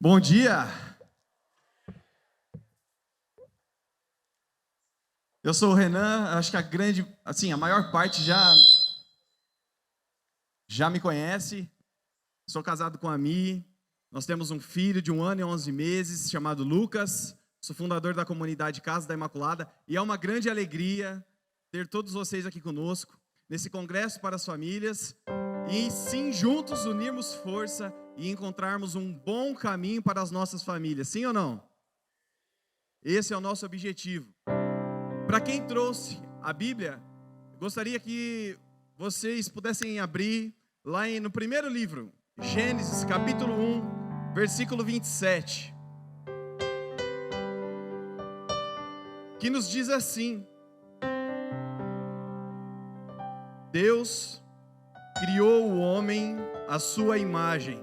Bom dia! Eu sou o Renan, acho que a maior parte já me conhece. Sou casado com a Mi, nós temos um filho de 1 ano e 11 meses, chamado Lucas. Sou fundador da comunidade Casa da Imaculada e é uma grande alegria ter todos vocês aqui conosco, nesse congresso para as famílias, e sim, juntos unirmos força e encontrarmos um bom caminho para as nossas famílias, sim ou não? Esse é o nosso objetivo. Para quem trouxe a Bíblia, gostaria que vocês pudessem abrir lá no primeiro livro, Gênesis, capítulo 1, versículo 27, que nos diz assim: Deus criou o homem à sua imagem,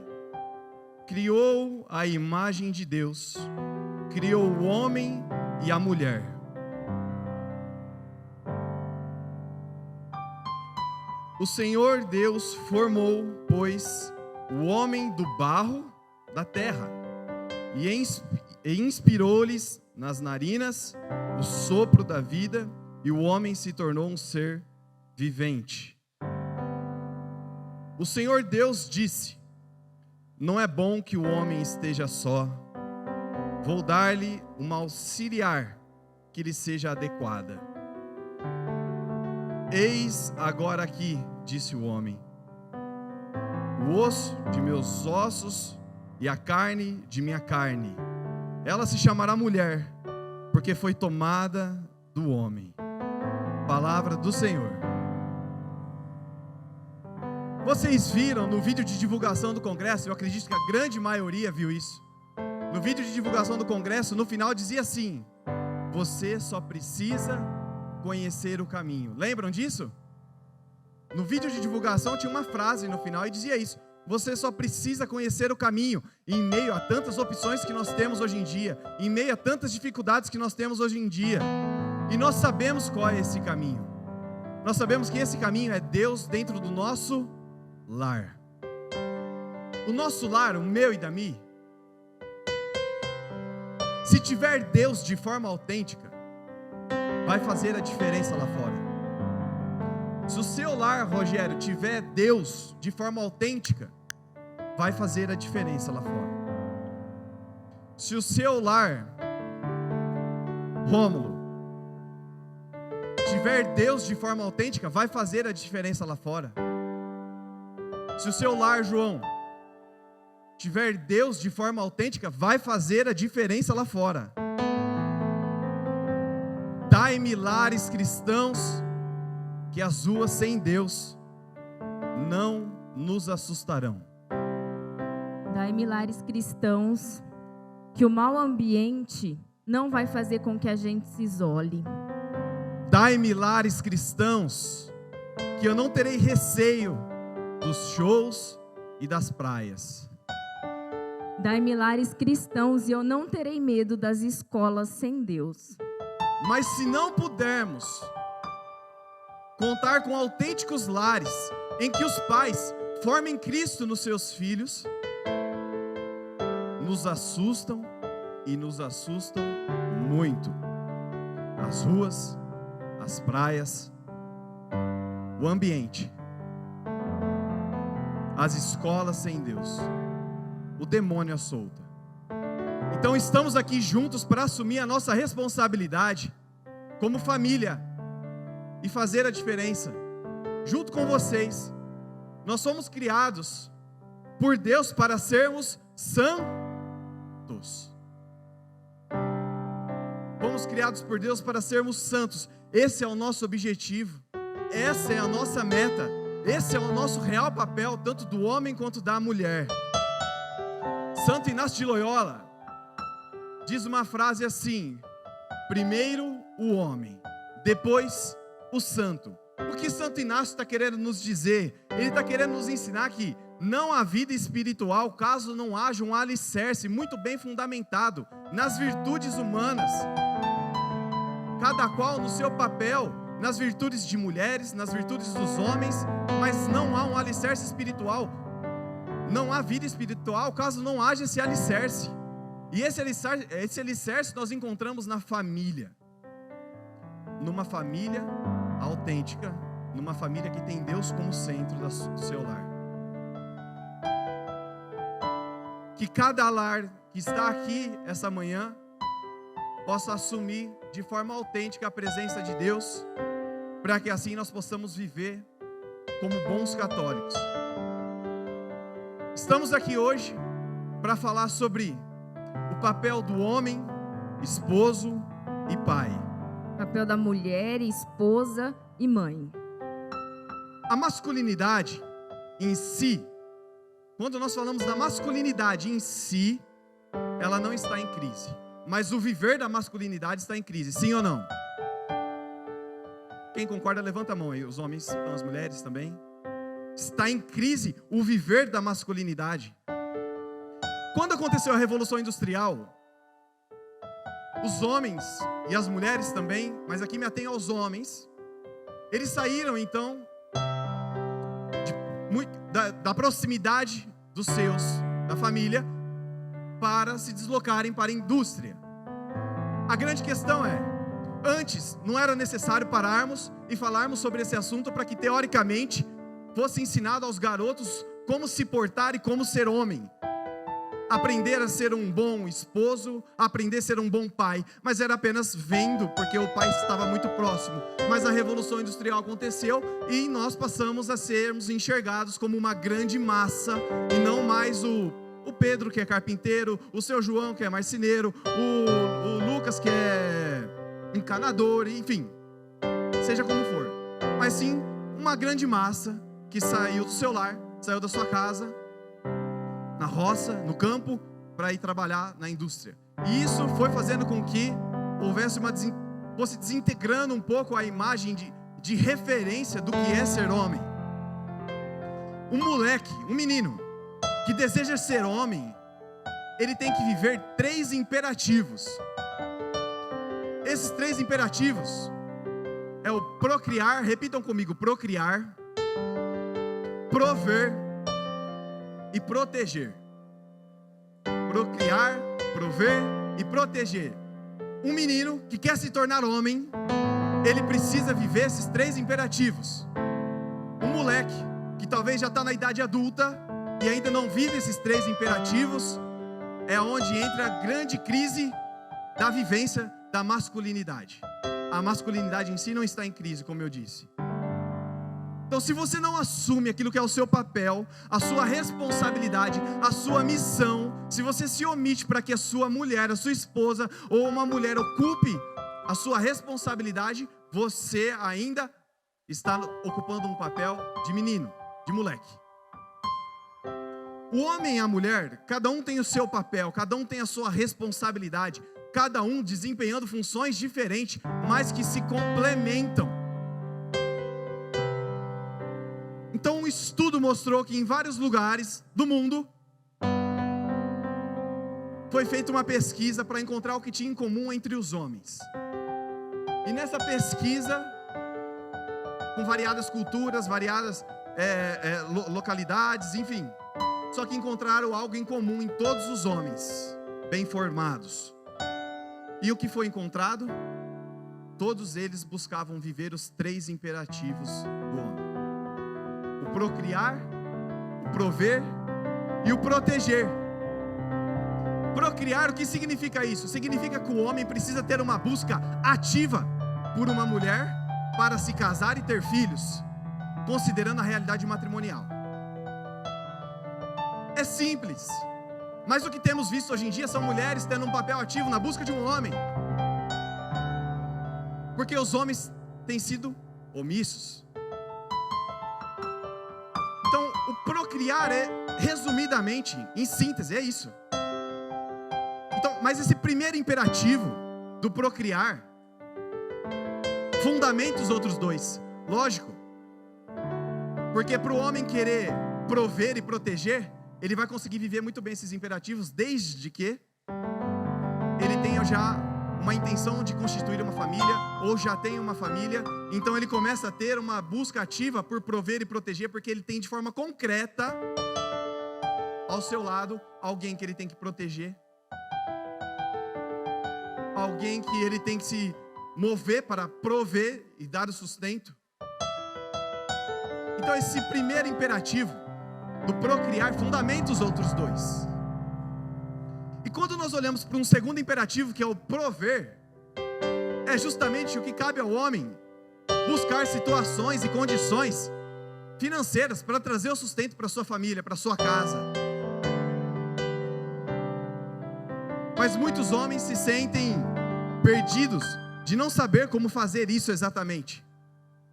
criou a imagem de Deus, criou o homem e a mulher. O Senhor Deus formou, pois, o homem do barro da terra e inspirou-lhes nas narinas o sopro da vida, e o homem se tornou um ser vivente. O Senhor Deus disse: não é bom que o homem esteja só, vou dar-lhe uma auxiliar que lhe seja adequada. Eis agora aqui, disse o homem, o osso de meus ossos e a carne de minha carne. Ela se chamará mulher, porque foi tomada do homem. Palavra do Senhor. Vocês viram no vídeo de divulgação do congresso? Eu acredito que a grande maioria viu isso. No vídeo de divulgação do congresso, no final dizia assim: você só precisa conhecer o caminho. Lembram disso? No vídeo de divulgação tinha uma frase no final e dizia isso: você só precisa conhecer o caminho. Em meio a tantas opções que nós temos hoje em dia, em meio a tantas dificuldades que nós temos hoje em dia, e nós sabemos qual é esse caminho. Nós sabemos que esse caminho é Deus dentro do nosso lar. O nosso lar, o meu e da Mi, se tiver Deus de forma autêntica, vai fazer a diferença lá fora. Se o seu lar, Rogério, tiver Deus de forma autêntica, vai fazer a diferença lá fora. Se o seu lar, Rômulo, tiver Deus de forma autêntica, vai fazer a diferença lá fora. Se o seu lar, João, tiver Deus de forma autêntica, vai fazer a diferença lá fora. Dai-me lares cristãos, que as ruas sem Deus não nos assustarão. Dai-me lares cristãos, que o mau ambiente não vai fazer com que a gente se isole. Dai-me lares cristãos, que eu não terei receio dos shows e das praias. Dai-me lares cristãos, e eu não terei medo das escolas sem Deus. Mas se não pudermos contar com autênticos lares, em que os pais formem Cristo nos seus filhos, nos assustam e nos assustam muito. As ruas, as praias, o ambiente, as escolas sem Deus, o demônio à solta. Então estamos aqui juntos para assumir a nossa responsabilidade como família e fazer a diferença junto com vocês. Nós somos criados por Deus para sermos santos. Fomos criados por Deus para sermos santos. Esse é o nosso objetivo, essa é a nossa meta, esse é o nosso real papel, tanto do homem quanto da mulher. Santo Inácio de Loyola diz uma frase assim: primeiro o homem, depois o santo. O que Santo Inácio está querendo nos dizer? Ele está querendo nos ensinar que não há vida espiritual caso não haja um alicerce muito bem fundamentado nas virtudes humanas, cada qual no seu papel, nas virtudes de mulheres, nas virtudes dos homens, mas não há um alicerce espiritual. não há vida espiritual caso não haja esse alicerce. E esse alicerce nós encontramos na família. Numa família autêntica, numa família que tem Deus como centro do seu lar. Que cada lar que está aqui essa manhã possa assumir de forma autêntica a presença de Deus, para que assim nós possamos viver como bons católicos. Estamos aqui hoje para falar sobre o papel do homem, esposo e pai. Papel da mulher, esposa e mãe. A masculinidade em si, quando nós falamos da masculinidade em si, ela não está em crise. Mas o viver da masculinidade está em crise, sim ou não? Quem concorda, levanta a mão aí. Os homens, então as mulheres também. Está em crise o viver da masculinidade. Quando aconteceu a Revolução Industrial, os homens e as mulheres também, mas aqui me atenho aos homens, eles saíram então da proximidade dos seus, da família, para se deslocarem para a indústria. A grande questão é, antes não era necessário pararmos e falarmos sobre esse assunto para que teoricamente fosse ensinado aos garotos como se portar e como ser homem. Aprender a ser um bom esposo, aprender a ser um bom pai, mas era apenas vendo, porque o pai estava muito próximo. Mas a Revolução Industrial aconteceu e nós passamos a sermos enxergados como uma grande massa e não mais o Pedro, que é carpinteiro, o seu João, que é marceneiro, o Lucas, que é encanador, enfim, seja como for, mas sim uma grande massa que saiu do seu lar, saiu da sua casa, na roça, no campo, para ir trabalhar na indústria. E isso foi fazendo com que houvesse fosse desintegrando um pouco a imagem de referência do que é ser homem. Um moleque, um menino que deseja ser homem, ele tem que viver 3 imperativos. Esses 3 imperativos é o procriar, repitam comigo, procriar, prover e proteger. Procriar, prover e proteger. Um menino que quer se tornar homem, ele precisa viver esses 3 imperativos. Um moleque que talvez já está na idade adulta e ainda não vive esses 3 imperativos, é onde entra a grande crise da vivência da masculinidade. A masculinidade em si não está em crise, como eu disse. Então, se você não assume aquilo que é o seu papel, a sua responsabilidade, a sua missão, se você se omite para que a sua mulher, a sua esposa ou uma mulher ocupe a sua responsabilidade, você ainda está ocupando um papel de menino, de moleque. O homem e a mulher, cada um tem o seu papel, cada um tem a sua responsabilidade, cada um desempenhando funções diferentes, mas que se complementam. Então, um estudo mostrou que em vários lugares do mundo foi feita uma pesquisa para encontrar o que tinha em comum entre os homens. E nessa pesquisa, com variadas culturas, variadas localidades, enfim, só que encontraram algo em comum em todos os homens, bem formados. E o que foi encontrado? Todos eles buscavam viver os 3 imperativos do homem: o procriar, o prover e o proteger. Procriar, o que significa isso? Significa que o homem precisa ter uma busca ativa por uma mulher para se casar e ter filhos, considerando a realidade matrimonial. É simples, mas o que temos visto hoje em dia são mulheres tendo um papel ativo na busca de um homem, porque os homens têm sido omissos. Então, o procriar é, resumidamente, em síntese, é isso. Então, mas esse primeiro imperativo do procriar fundamenta os outros 2. Lógico. Porque para o homem querer prover e proteger, ele vai conseguir viver muito bem esses imperativos, desde que ele tenha já uma intenção de constituir uma família, ou já tem uma família. Então ele começa a ter uma busca ativa por prover e proteger, porque ele tem de forma concreta ao seu lado alguém que ele tem que proteger, alguém que ele tem que se mover para prover e dar o sustento. Então esse primeiro imperativo do procriar fundamenta os outros dois. E quando nós olhamos para um segundo imperativo, que é o prover, é justamente o que cabe ao homem buscar situações e condições financeiras para trazer o sustento para sua família, para sua casa. Mas muitos homens se sentem perdidos de não saber como fazer isso exatamente.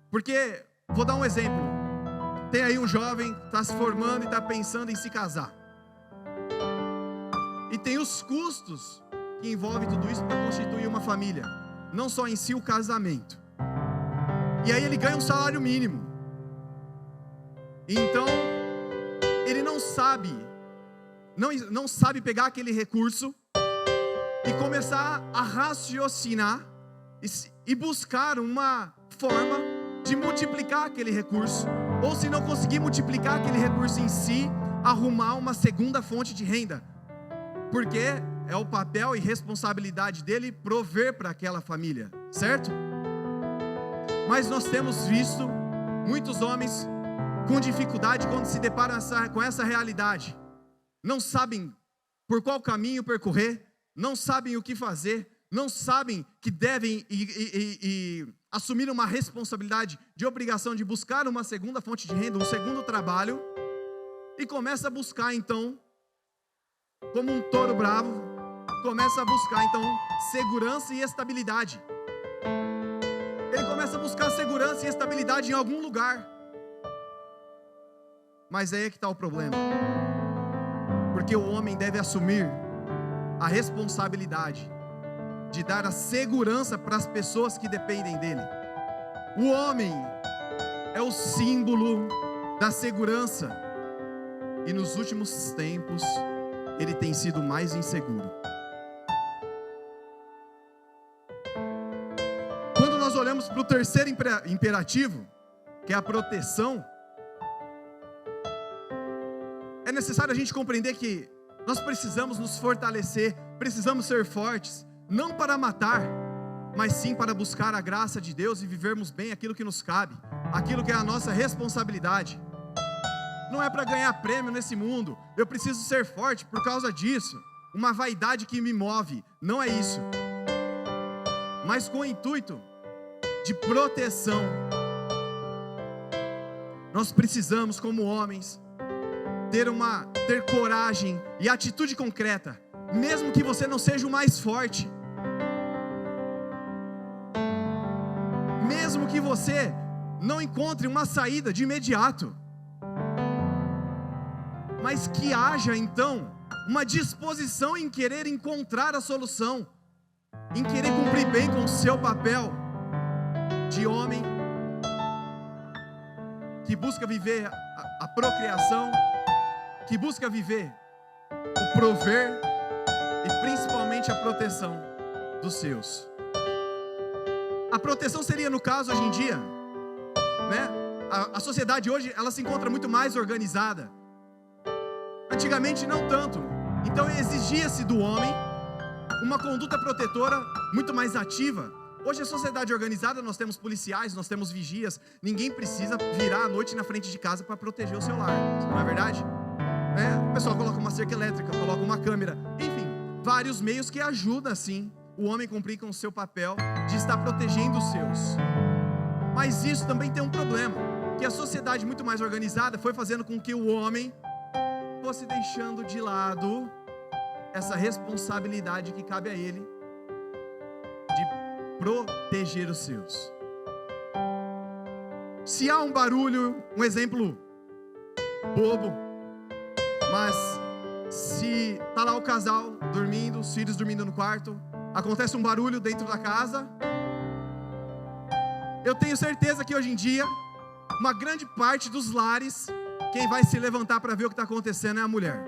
Porque, vou dar um exemplo, tem aí um jovem que está se formando e está pensando em se casar. E tem os custos que envolvem tudo isso para constituir uma família, não só em si o casamento. E aí ele ganha um salário mínimo. Então, ele não sabe pegar aquele recurso e começar a raciocinar e buscar uma forma de multiplicar aquele recurso. Ou se não conseguir multiplicar aquele recurso em si, arrumar uma segunda fonte de renda. Porque é o papel e responsabilidade dele prover para aquela família, certo? Mas nós temos visto muitos homens com dificuldade quando se deparam com essa realidade. Não sabem por qual caminho percorrer, não sabem o que fazer, não sabem que devem assumir uma responsabilidade de obrigação de buscar uma segunda fonte de renda, um segundo trabalho, e começa a buscar então, como um touro bravo, começa a buscar então segurança e estabilidade. Ele começa a buscar segurança e estabilidade em algum lugar. Mas aí é que está o problema. Porque o homem deve assumir a responsabilidade de dar a segurança para as pessoas que dependem dele. O homem é o símbolo da segurança. E nos últimos tempos, ele tem sido mais inseguro. Quando nós olhamos para o terceiro imperativo, que é a proteção, é necessário a gente compreender que nós precisamos nos fortalecer, precisamos ser fortes, não para matar, mas sim para buscar a graça de Deus e vivermos bem aquilo que nos cabe, aquilo que é a nossa responsabilidade. Não é para ganhar prêmio nesse mundo, eu preciso ser forte por causa disso, uma vaidade que me move, não é isso. Mas com o intuito de proteção. Nós precisamos, como homens, ter coragem e atitude concreta, mesmo que você não seja o mais forte, mesmo que você não encontre uma saída de imediato, mas que haja então uma disposição em querer encontrar a solução, em querer cumprir bem com o seu papel de homem que busca viver a procriação, que busca viver o prover e principalmente a proteção dos seus. A proteção seria, no caso, hoje em dia, né? A sociedade hoje, ela se encontra muito mais organizada. Antigamente não tanto. Então exigia-se do homem uma conduta protetora muito mais ativa. Hoje a sociedade organizada, nós temos policiais, nós temos vigias. Ninguém precisa virar à noite na frente de casa para proteger o seu lar, não é verdade? O pessoal coloca uma cerca elétrica, coloca uma câmera, enfim, vários meios que ajudam assim o homem a cumprir com o seu papel de estar protegendo os seus. Mas isso também tem um problema, que a sociedade muito mais organizada foi fazendo com que o homem fosse deixando de lado essa responsabilidade que cabe a ele de proteger os seus. Se há um barulho, um exemplo bobo, mas se está lá o casal dormindo, os filhos dormindo no quarto, acontece um barulho dentro da casa, eu tenho certeza que hoje em dia, uma grande parte dos lares, quem vai se levantar para ver o que está acontecendo é a mulher.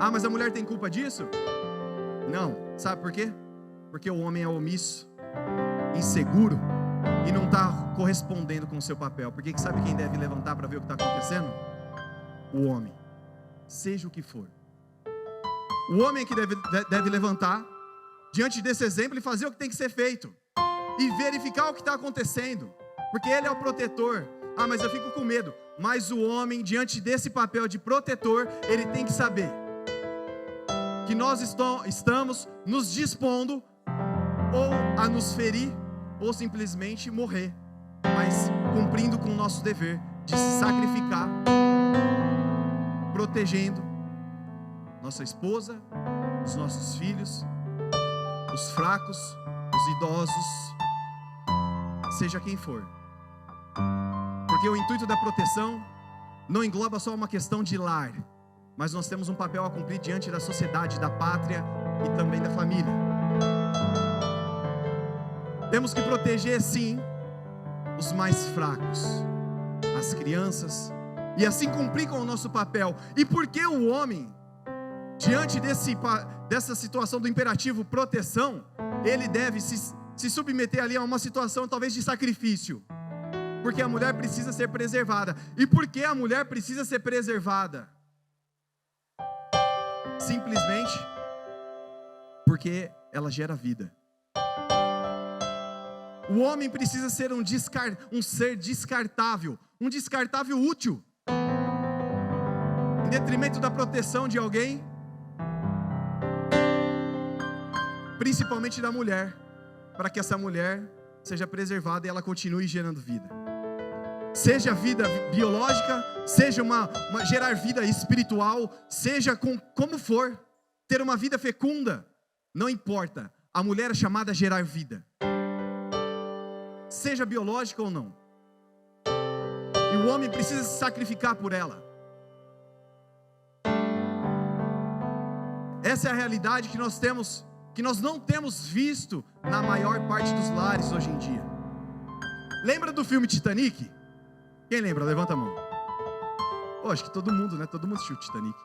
Ah, mas a mulher tem culpa disso? Não, sabe por quê? Porque o homem é omisso, inseguro e não está correspondendo com o seu papel. Porque sabe quem deve levantar para ver o que está acontecendo? O homem. seja o que for. O homem é que deve levantar diante desse exemplo e fazer o que tem que ser feito. E verificar o que está acontecendo. Porque ele é o protetor. Ah, mas eu fico com medo. Mas o homem, diante desse papel de protetor, ele tem que saber que nós estamos nos dispondo ou a nos ferir, ou simplesmente morrer, mas cumprindo com o nosso dever de se sacrificar, protegendo nossa esposa, os nossos filhos, os fracos, os idosos, seja quem for. Porque o intuito da proteção não engloba só uma questão de lar, mas nós temos um papel a cumprir diante da sociedade, da pátria e também da família. Temos que proteger, sim, os mais fracos, as crianças, e assim cumprir com o nosso papel. E por que o homem, diante dessa situação do imperativo proteção, ele deve se submeter ali a uma situação talvez de sacrifício? Porque a mulher precisa ser preservada. E por que a mulher precisa ser preservada? Simplesmente porque ela gera vida. O homem precisa ser um ser descartável, um descartável útil, em detrimento da proteção de alguém, principalmente da mulher, para que essa mulher seja preservada e ela continue gerando vida. Seja vida biológica, seja gerar vida espiritual, seja como for, ter uma vida fecunda, não importa, a mulher é chamada a gerar vida, seja biológica ou não, e o homem precisa se sacrificar por ela. Essa é a realidade que nós não temos visto na maior parte dos lares hoje em dia. Lembra do filme Titanic? Quem lembra? Levanta a mão. Oh, acho que todo mundo, né? Todo mundo assistiu Titanic.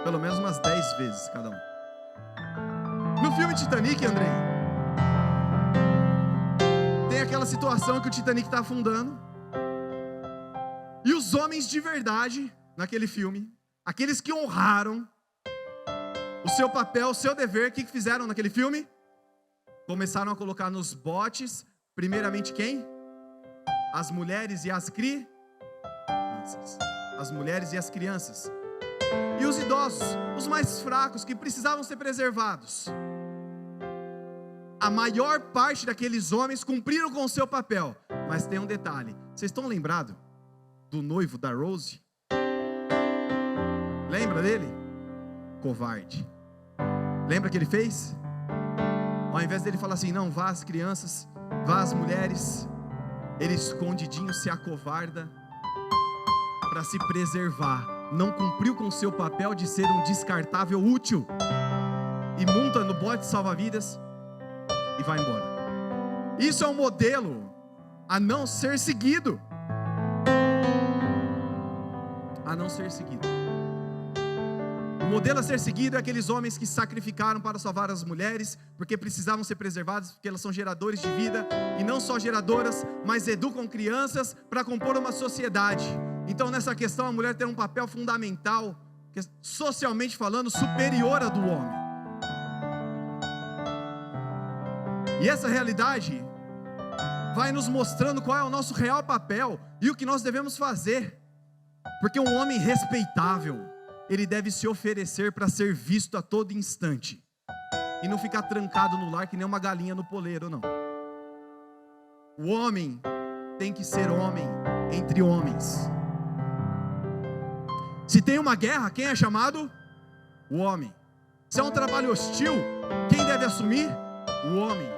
Pelo menos umas 10 vezes cada um. No filme Titanic, Andrei, tem aquela situação que o Titanic está afundando. E os homens de verdade, naquele filme, aqueles que honraram o seu papel, o seu dever, o que fizeram naquele filme? Começaram a colocar nos botes, primeiramente quem? As mulheres e as crianças. As mulheres e as crianças. E os idosos, os mais fracos, que precisavam ser preservados. A maior parte daqueles homens cumpriram com o seu papel. Mas tem um detalhe. Vocês estão lembrados do noivo da Rose? Lembra dele? Covarde. Lembra o que ele fez? Ao invés dele falar assim, não, vá as crianças, vá as mulheres, ele escondidinho se acovarda para se preservar. Não cumpriu com o seu papel de ser um descartável útil. E monta no bote salva-vidas e vai embora. Isso é um modelo a não ser seguido. A não ser seguido. O modelo a ser seguido é aqueles homens que sacrificaram para salvar as mulheres, porque precisavam ser preservadas, porque elas são geradores de vida, e não só geradoras, mas educam crianças para compor uma sociedade. Então nessa questão a mulher tem um papel fundamental, socialmente falando, superior à do homem. E essa realidade vai nos mostrando qual é o nosso real papel e o que nós devemos fazer. Porque um homem respeitável, ele deve se oferecer para ser visto a todo instante, e não ficar trancado no lar que nem uma galinha no poleiro, não. O homem tem que ser homem entre homens. Se tem uma guerra, quem é chamado? O homem. Se é um trabalho hostil, quem deve assumir? O homem.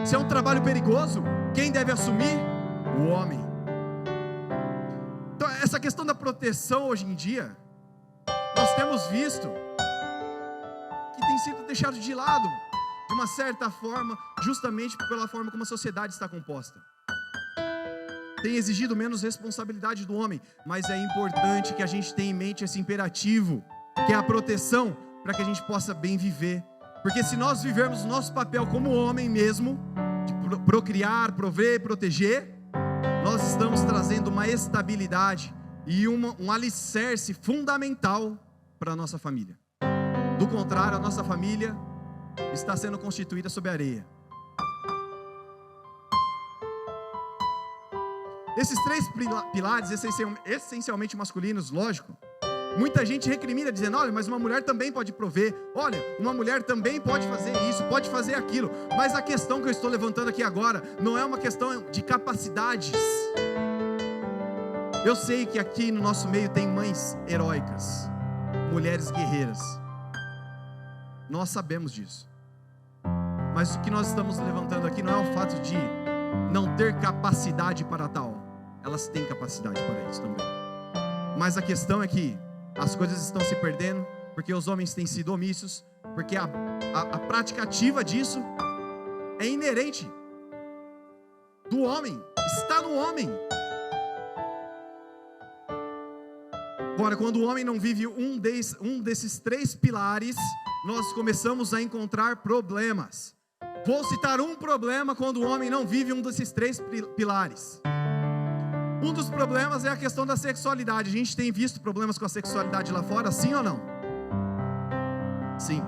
Se é um trabalho perigoso, quem deve assumir? O homem. Então, essa questão da proteção hoje em dia, nós temos visto que tem sido deixado de lado, de uma certa forma, justamente pela forma como a sociedade está composta. Tem exigido menos responsabilidade do homem, mas é importante que a gente tenha em mente esse imperativo, que é a proteção, para que a gente possa bem viver. Porque se nós vivermos o nosso papel como homem mesmo, de procriar, prover, proteger, nós estamos trazendo uma estabilidade e um alicerce fundamental para a nossa família. Do contrário, a nossa família está sendo constituída sobre areia. Esses 3 pilares, essencialmente masculinos, lógico, muita gente recrimina dizendo, olha, mas uma mulher também pode prover, olha, uma mulher também pode fazer isso, pode fazer aquilo, mas a questão que eu estou levantando aqui agora, não é uma questão de capacidades. Eu sei que aqui no nosso meio tem mães heróicas, mulheres guerreiras, nós sabemos disso, mas o que nós estamos levantando aqui não é o fato de não ter capacidade para tal, elas têm capacidade para isso também, mas a questão é que as coisas estão se perdendo, porque os homens têm sido omissos, porque a prática ativa disso é inerente do homem, está no homem. Agora, quando o homem não vive um desses 3 pilares, nós começamos a encontrar problemas. Vou citar um problema quando o homem não vive um desses 3 pilares. Um dos problemas é a questão da sexualidade. A gente tem visto problemas com a sexualidade lá fora, sim ou não? Sim,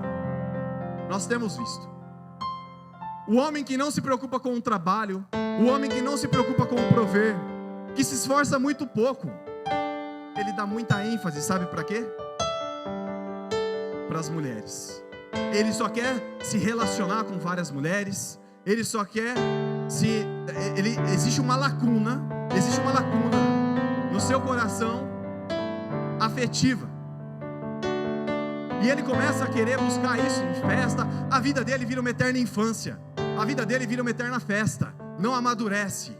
nós temos visto. O homem que não se preocupa com o trabalho, o homem que não se preocupa com o prover, que se esforça muito pouco, ele dá muita ênfase, sabe para quê? Para as mulheres. Ele só quer se relacionar com várias mulheres, ele só quer existe uma lacuna no seu coração afetiva. E ele começa a querer buscar isso em festa, a vida dele vira uma eterna infância, a vida dele vira uma eterna festa, não amadurece.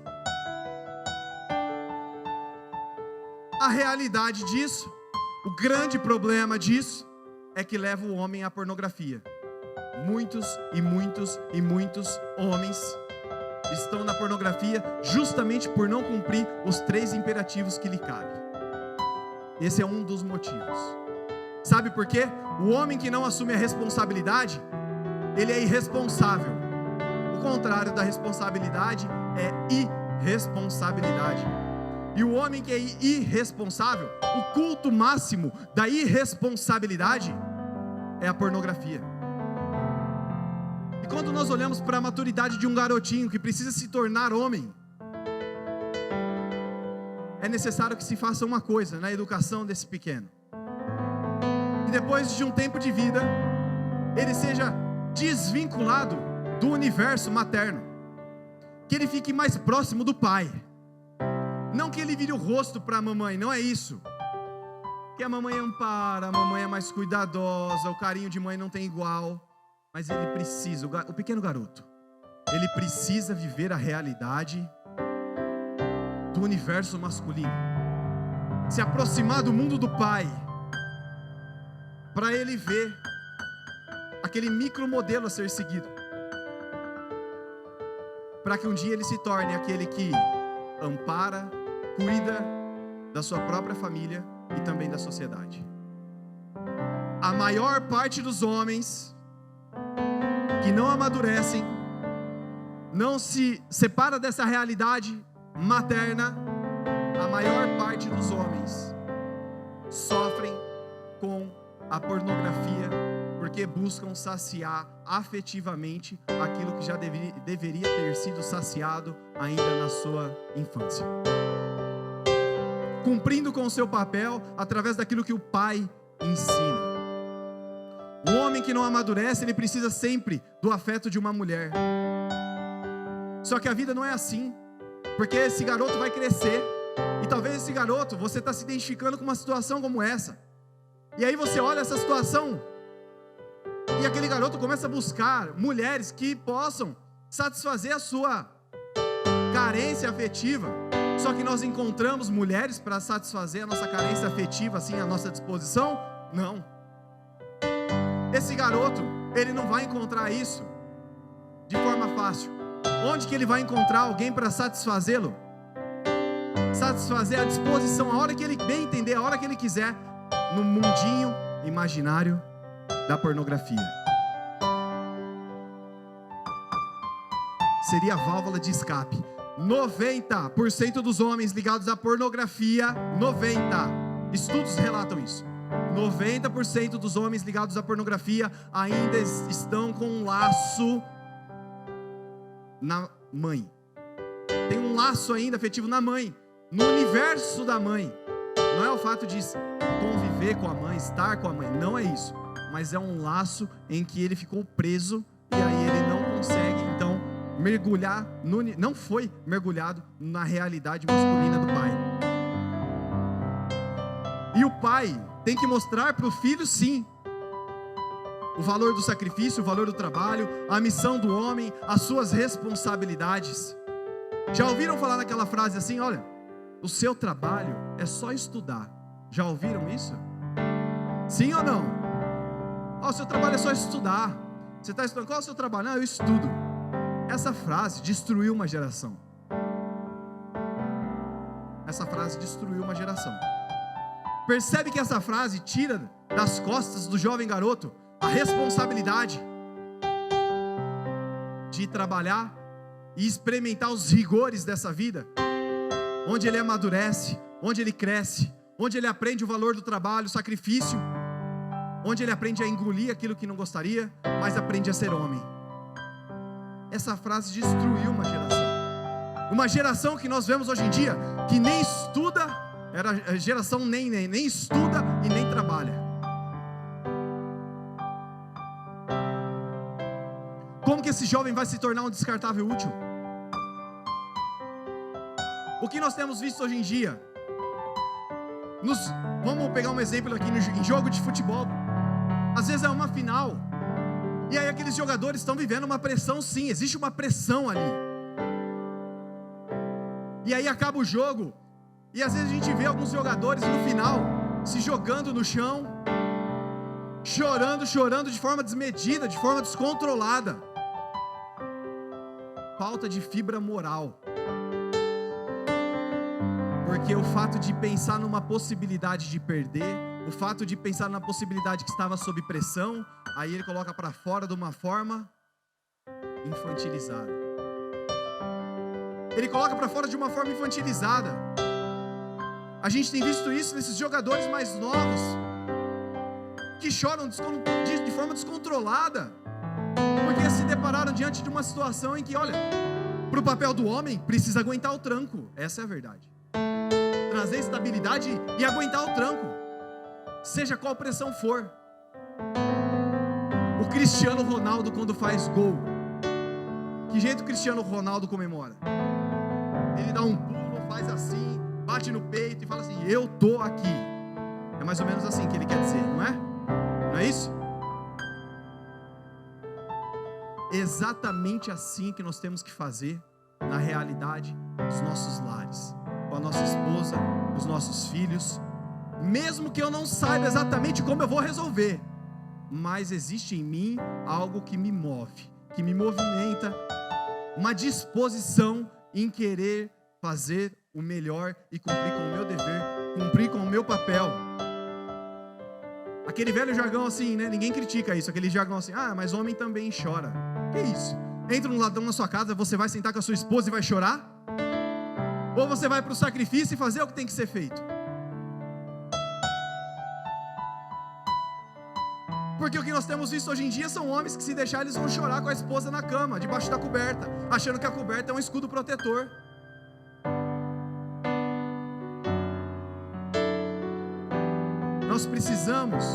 A realidade disso, o grande problema disso, é que leva o homem à pornografia. Muitos homens estão na pornografia justamente por não cumprir os 3 imperativos que lhe cabem. Esse é um dos motivos. Sabe por quê? O homem que não assume a responsabilidade, ele é irresponsável. O contrário da responsabilidade é irresponsabilidade. E o homem que é irresponsável, o culto máximo da irresponsabilidade é a pornografia. E quando nós olhamos para a maturidade de um garotinho que precisa se tornar homem, é necessário que se faça uma coisa na educação desse pequeno: que depois de um tempo de vida, ele seja desvinculado do universo materno, que ele fique mais próximo do pai. Não que ele vire o rosto para a mamãe, não é isso. Que a mamãe ampara, a mamãe é mais cuidadosa, o carinho de mãe não tem igual. Mas ele precisa, o pequeno garoto, ele precisa viver a realidade do universo masculino, se aproximar do mundo do pai, para ele ver aquele micromodelo a ser seguido, para que um dia ele se torne aquele que ampara, cuida da sua própria família e também da sociedade. A maior parte dos homens que não amadurecem, não se separa dessa realidade materna, a maior parte dos homens sofrem com a pornografia, porque buscam saciar afetivamente aquilo que já deveria ter sido saciado ainda na sua infância, cumprindo com o seu papel através daquilo que o pai ensina. O homem que não amadurece, ele precisa sempre do afeto de uma mulher. Só que a vida não é assim, porque esse garoto vai crescer, e talvez esse garoto, você está se identificando com uma situação como essa, e aí você olha essa situação, e aquele garoto começa a buscar mulheres que possam satisfazer a sua carência afetiva. Só que nós encontramos mulheres para satisfazer a nossa carência afetiva assim à nossa disposição? Não. Esse garoto, ele não vai encontrar isso de forma fácil. Onde que ele vai encontrar alguém para satisfazê-lo? Satisfazer a disposição, a hora que ele bem entender, a hora que ele quiser, no mundinho imaginário da pornografia. Seria a válvula de escape. 90% dos homens ligados à pornografia, 90%, estudos relatam isso. 90% dos homens ligados à pornografia ainda estão com um laço na mãe. Tem um laço ainda afetivo na mãe, no universo da mãe. Não é o fato de conviver com a mãe, estar com a mãe, não é isso. Mas é um laço em que ele ficou preso e aí ele não consegue, então, mergulhar, não foi mergulhado na realidade masculina do pai. E o pai tem que mostrar para o filho, sim, o valor do sacrifício, o valor do trabalho, a missão do homem, as suas responsabilidades. Já ouviram falar naquela frase assim, olha, o seu trabalho é só estudar. Já ouviram isso? Sim ou não? O seu trabalho é só estudar. Você está estudando, qual é o seu trabalho? Não, eu estudo. Essa frase destruiu uma geração. Essa frase destruiu uma geração. Percebe que essa frase tira das costas do jovem garoto a responsabilidade de trabalhar e experimentar os rigores dessa vida, onde ele amadurece, onde ele cresce, onde ele aprende o valor do trabalho, o sacrifício, onde ele aprende a engolir aquilo que não gostaria, mas aprende a ser homem. Essa frase destruiu uma geração que nós vemos hoje em dia, que nem estuda, era a geração nem estuda e nem trabalha. Como que esse jovem vai se tornar um descartável útil? O que nós temos visto hoje em dia? Vamos pegar um exemplo aqui em jogo de futebol. Às vezes é uma final, e aí aqueles jogadores estão vivendo uma pressão, sim, existe uma pressão ali. E aí acaba o jogo, e às vezes a gente vê alguns jogadores no final se jogando no chão, chorando de forma desmedida, de forma descontrolada. Falta de fibra moral. Porque o fato de pensar numa possibilidade de perder, o fato de pensar na possibilidade que estava sob pressão, aí ele coloca para fora de uma forma infantilizada. Ele coloca para fora de uma forma infantilizada. A gente tem visto isso nesses jogadores mais novos, que choram de forma descontrolada, porque se depararam diante de uma situação em que, olha, para o papel do homem, precisa aguentar o tranco. Essa é a verdade. Trazer estabilidade e aguentar o tranco, seja qual pressão for. O Cristiano Ronaldo, quando faz gol, que jeito o Cristiano Ronaldo comemora? Ele dá um pulo, faz assim, bate no peito e fala assim, eu tô aqui. É mais ou menos assim que ele quer dizer, não é? Não é isso? Exatamente assim que nós temos que fazer na realidade dos nossos lares, com a nossa esposa, com os nossos filhos, mesmo que eu não saiba exatamente como eu vou resolver, mas existe em mim algo que me move, que me movimenta, uma disposição em querer fazer o melhor e cumprir com o meu dever, cumprir com o meu papel. Aquele velho jargão assim, né? Ninguém critica isso, aquele jargão assim, mas homem também chora. Que isso? Entra um ladrão na sua casa, você vai sentar com a sua esposa e vai chorar? Ou você vai para o sacrifício e fazer o que tem que ser feito? Porque o que nós temos visto hoje em dia são homens que, se deixar, eles vão chorar com a esposa na cama, debaixo da coberta, achando que a coberta é um escudo protetor. Nós precisamos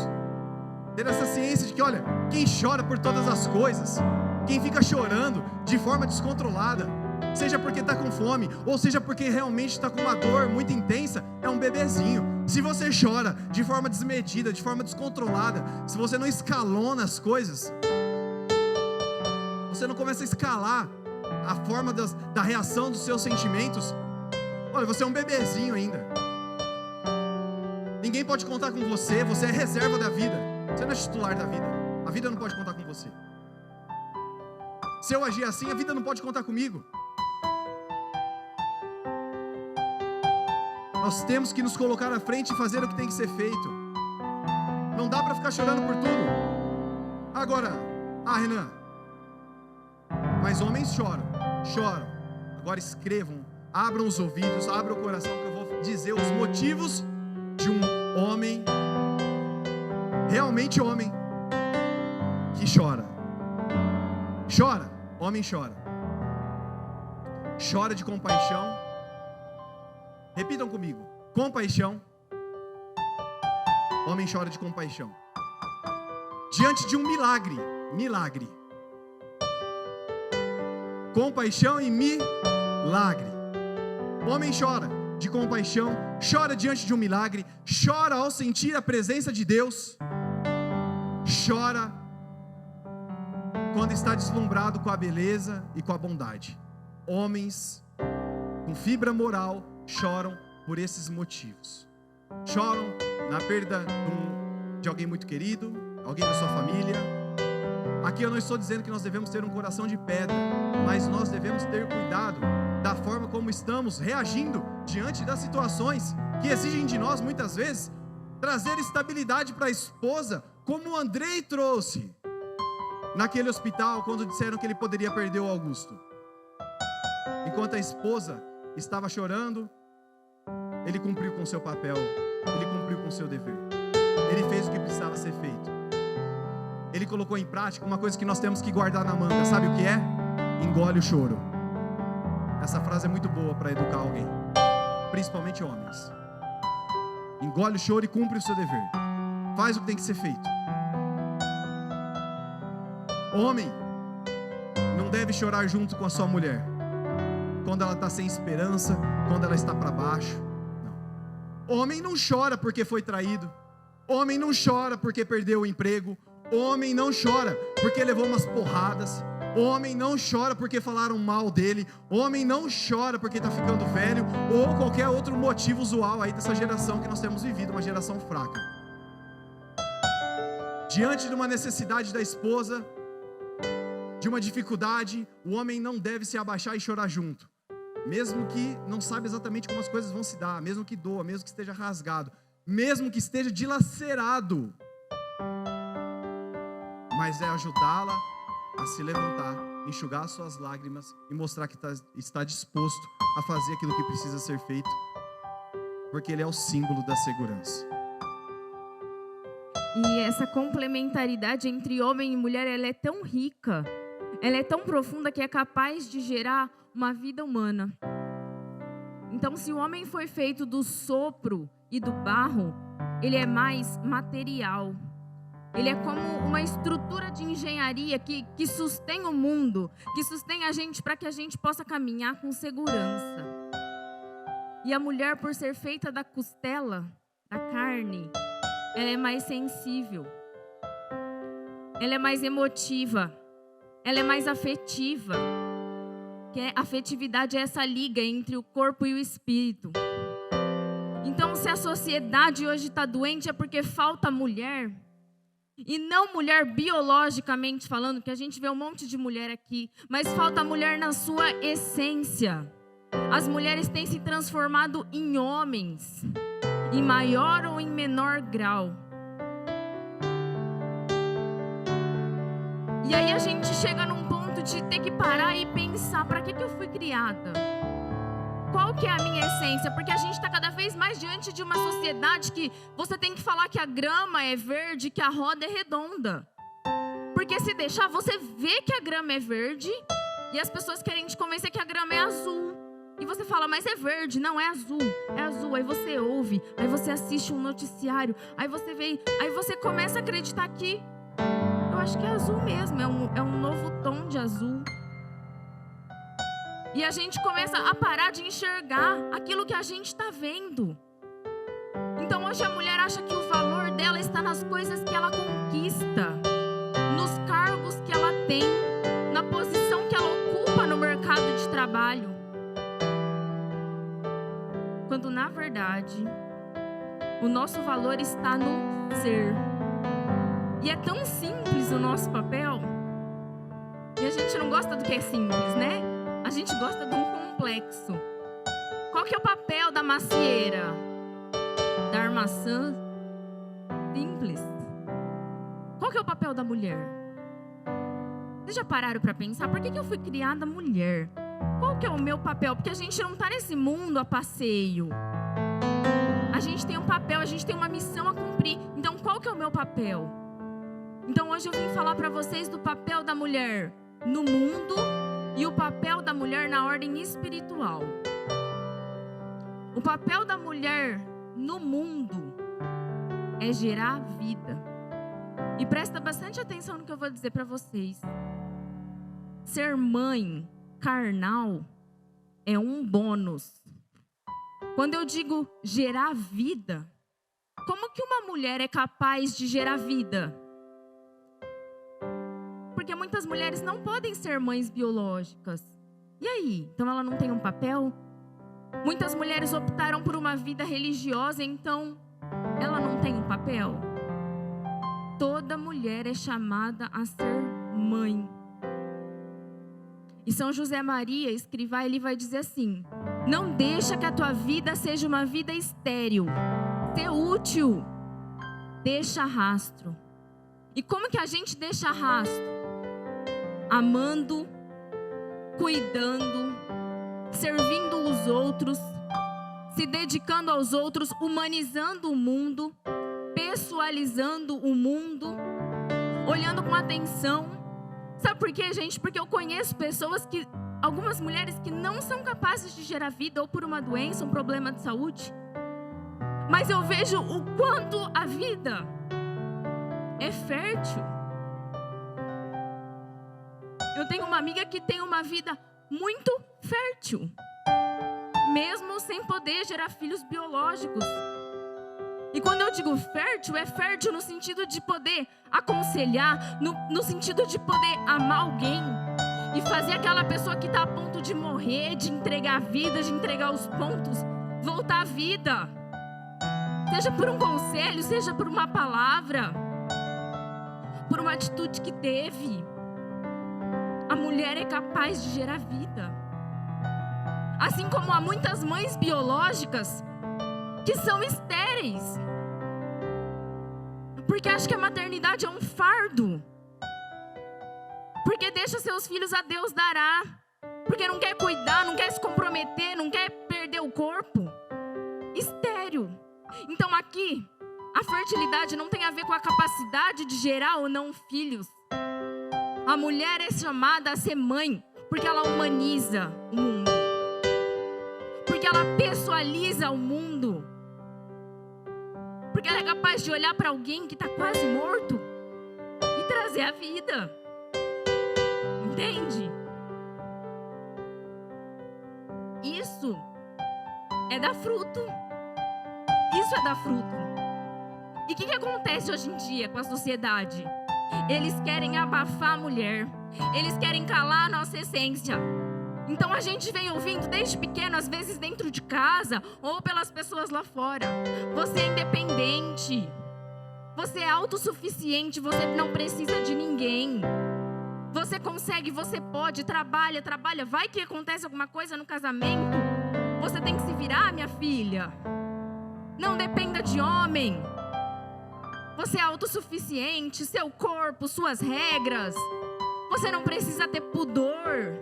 ter essa ciência de que, olha, quem chora por todas as coisas, quem fica chorando de forma descontrolada, seja porque está com fome, ou seja porque realmente está com uma dor muito intensa, é um bebezinho. Se você chora de forma desmedida, de forma descontrolada, se você não escalona as coisas, você não começa a escalar a forma da reação dos seus sentimentos, olha, você é um bebezinho ainda. Ninguém pode contar com você, você é reserva da vida, você não é titular da vida, a vida não pode contar com você. Se eu agir assim, a vida não pode contar comigo. Nós temos que nos colocar à frente e fazer o que tem que ser feito. Não dá para ficar chorando por tudo. Agora, Renan, mas homens choram. Agora escrevam abram os ouvidos, abram o coração, que eu vou dizer os motivos de um homem, realmente homem, que chora. Chora, homem chora. Chora de compaixão. Repitam comigo: compaixão. Homem chora de compaixão. Diante de um milagre. Milagre. Compaixão e milagre. Homem chora de compaixão, chora diante de um milagre, chora ao sentir a presença de Deus, chora quando está deslumbrado com a beleza e com a bondade. Homens com fibra moral choram por esses motivos. Choram na perda de alguém muito querido, alguém da sua família. Aqui eu não estou dizendo que nós devemos ter um coração de pedra, mas nós devemos ter cuidado da forma como estamos reagindo diante das situações que exigem de nós, muitas vezes, trazer estabilidade para a esposa, como o Andrei trouxe naquele hospital, quando disseram que ele poderia perder o Augusto. Enquanto a esposa estava chorando, ele cumpriu com o seu papel, ele cumpriu com o seu dever, ele fez o que precisava ser feito, ele colocou em prática uma coisa que nós temos que guardar na manga. Sabe o que é? Engole o choro. Essa frase é muito boa para educar alguém, principalmente homens. Engole o choro e cumpre o seu dever, faz o que tem que ser feito. Homem não deve chorar junto com a sua mulher quando ela está sem esperança, quando ela está para baixo. Não. Homem não chora porque foi traído. Homem não chora porque perdeu o emprego. Homem não chora porque levou umas porradas. Homem não chora porque falaram mal dele. Homem não chora porque está ficando velho, ou qualquer outro motivo usual aí dessa geração que nós temos vivido, uma geração fraca. Diante de uma necessidade da esposa, de uma dificuldade, o homem não deve se abaixar e chorar junto, mesmo que não saiba exatamente como as coisas vão se dar, mesmo que doa, mesmo que esteja rasgado, mesmo que esteja dilacerado, mas é ajudá-la a se levantar, enxugar suas lágrimas e mostrar que está disposto a fazer aquilo que precisa ser feito, porque ele é o símbolo da segurança. E essa complementaridade entre homem e mulher, ela é tão rica, ela é tão profunda, que é capaz de gerar uma vida humana. Então, se o homem foi feito do sopro e do barro, ele é mais material. Ele é como uma estrutura de engenharia que sustém o mundo, que sustém a gente para que a gente possa caminhar com segurança. E a mulher, por ser feita da costela, da carne, ela é mais sensível, ela é mais emotiva, ela é mais afetiva. Afetividade é essa liga entre o corpo e o espírito. Então, se a sociedade hoje está doente, é porque falta mulher. E não mulher biologicamente falando, que a gente vê um monte de mulher aqui, mas falta mulher na sua essência. As mulheres têm se transformado em homens, em maior ou em menor grau. E aí a gente chega num ponto de ter que parar e pensar: para que eu fui criada? Qual que é a minha essência? Porque a gente está cada vez mais diante de uma sociedade que você tem que falar que a grama é verde, que a roda é redonda. Porque se deixar, você vê que a grama é verde e as pessoas querem te convencer que a grama é azul. E você fala: mas é verde, não é azul. É azul. Aí você ouve, aí você assiste um noticiário, aí você vê, aí você começa a acreditar que eu acho que é azul mesmo, é um novo tom de azul. E a gente começa a parar de enxergar aquilo que a gente está vendo. Então hoje a mulher acha que o valor dela está nas coisas que ela conquista, nos cargos que ela tem, na posição que ela ocupa no mercado de trabalho. Quando na verdade o nosso valor está no ser. E é tão simples o nosso papel. E a gente não gosta do que é simples, né? A gente gosta de um complexo. Qual que é o papel da macieira? Dar maçã? Simples. Qual que é o papel da mulher? Vocês já pararam para pensar? Por que eu fui criada mulher? qual que é o meu papel? Porque a gente não está nesse mundo a passeio. A gente tem um papel, a gente tem uma missão a cumprir. Então, qual que é o meu papel? Então, hoje eu vim falar para vocês do papel da mulher no mundo e o papel da mulher na ordem espiritual. O papel da mulher no mundo é gerar vida. E presta bastante atenção no que eu vou dizer para vocês. Ser mãe carnal é um bônus. Quando eu digo gerar vida, como que uma mulher é capaz de gerar vida? Porque muitas mulheres não podem ser mães biológicas. E aí? Então ela não tem um papel? Muitas mulheres optaram por uma vida religiosa, então ela não tem um papel? Toda mulher é chamada a ser mãe. E São José Maria, escrivá, ele vai dizer assim: não deixa que a tua vida seja uma vida estéril. Ser útil. Deixa rastro. E como que a gente deixa rastro? Amando, cuidando, servindo os outros, se dedicando aos outros, humanizando o mundo, pessoalizando o mundo, olhando com atenção. Sabe por quê, gente? Porque eu conheço pessoas algumas mulheres que não são capazes de gerar vida, ou por uma doença, um problema de saúde. Mas eu vejo o quanto a vida é fértil. Eu tenho uma amiga que tem uma vida muito fértil, mesmo sem poder gerar filhos biológicos. E quando eu digo fértil, é fértil no sentido de poder aconselhar, no sentido de poder amar alguém e fazer aquela pessoa que está a ponto de morrer, de entregar a vida, de entregar os pontos, voltar à vida. Seja por um conselho, seja por uma palavra, por uma atitude que teve. A mulher é capaz de gerar vida. Assim como há muitas mães biológicas que são estéreis, porque acham que a maternidade é um fardo, porque deixa seus filhos a Deus dará, porque não quer cuidar, não quer se comprometer, não quer perder o corpo. Estéril. Então aqui, a fertilidade não tem a ver com a capacidade de gerar ou não filhos. A mulher é chamada a ser mãe porque ela humaniza o mundo, porque ela pessoaliza o mundo, porque ela é capaz de olhar para alguém que está quase morto e trazer a vida. Entende? Isso é dar fruto. Isso é dar fruto. E o que acontece hoje em dia com a sociedade? Eles querem abafar a mulher. Eles querem calar a nossa essência. Então a gente vem ouvindo desde pequeno, às vezes dentro de casa ou pelas pessoas lá fora: você é independente, você é autossuficiente, você não precisa de ninguém, você consegue, você pode, trabalha, vai que acontece alguma coisa no casamento, você tem que se virar, minha filha, não dependa de homem, você é autossuficiente, seu corpo, suas regras, você não precisa ter pudor.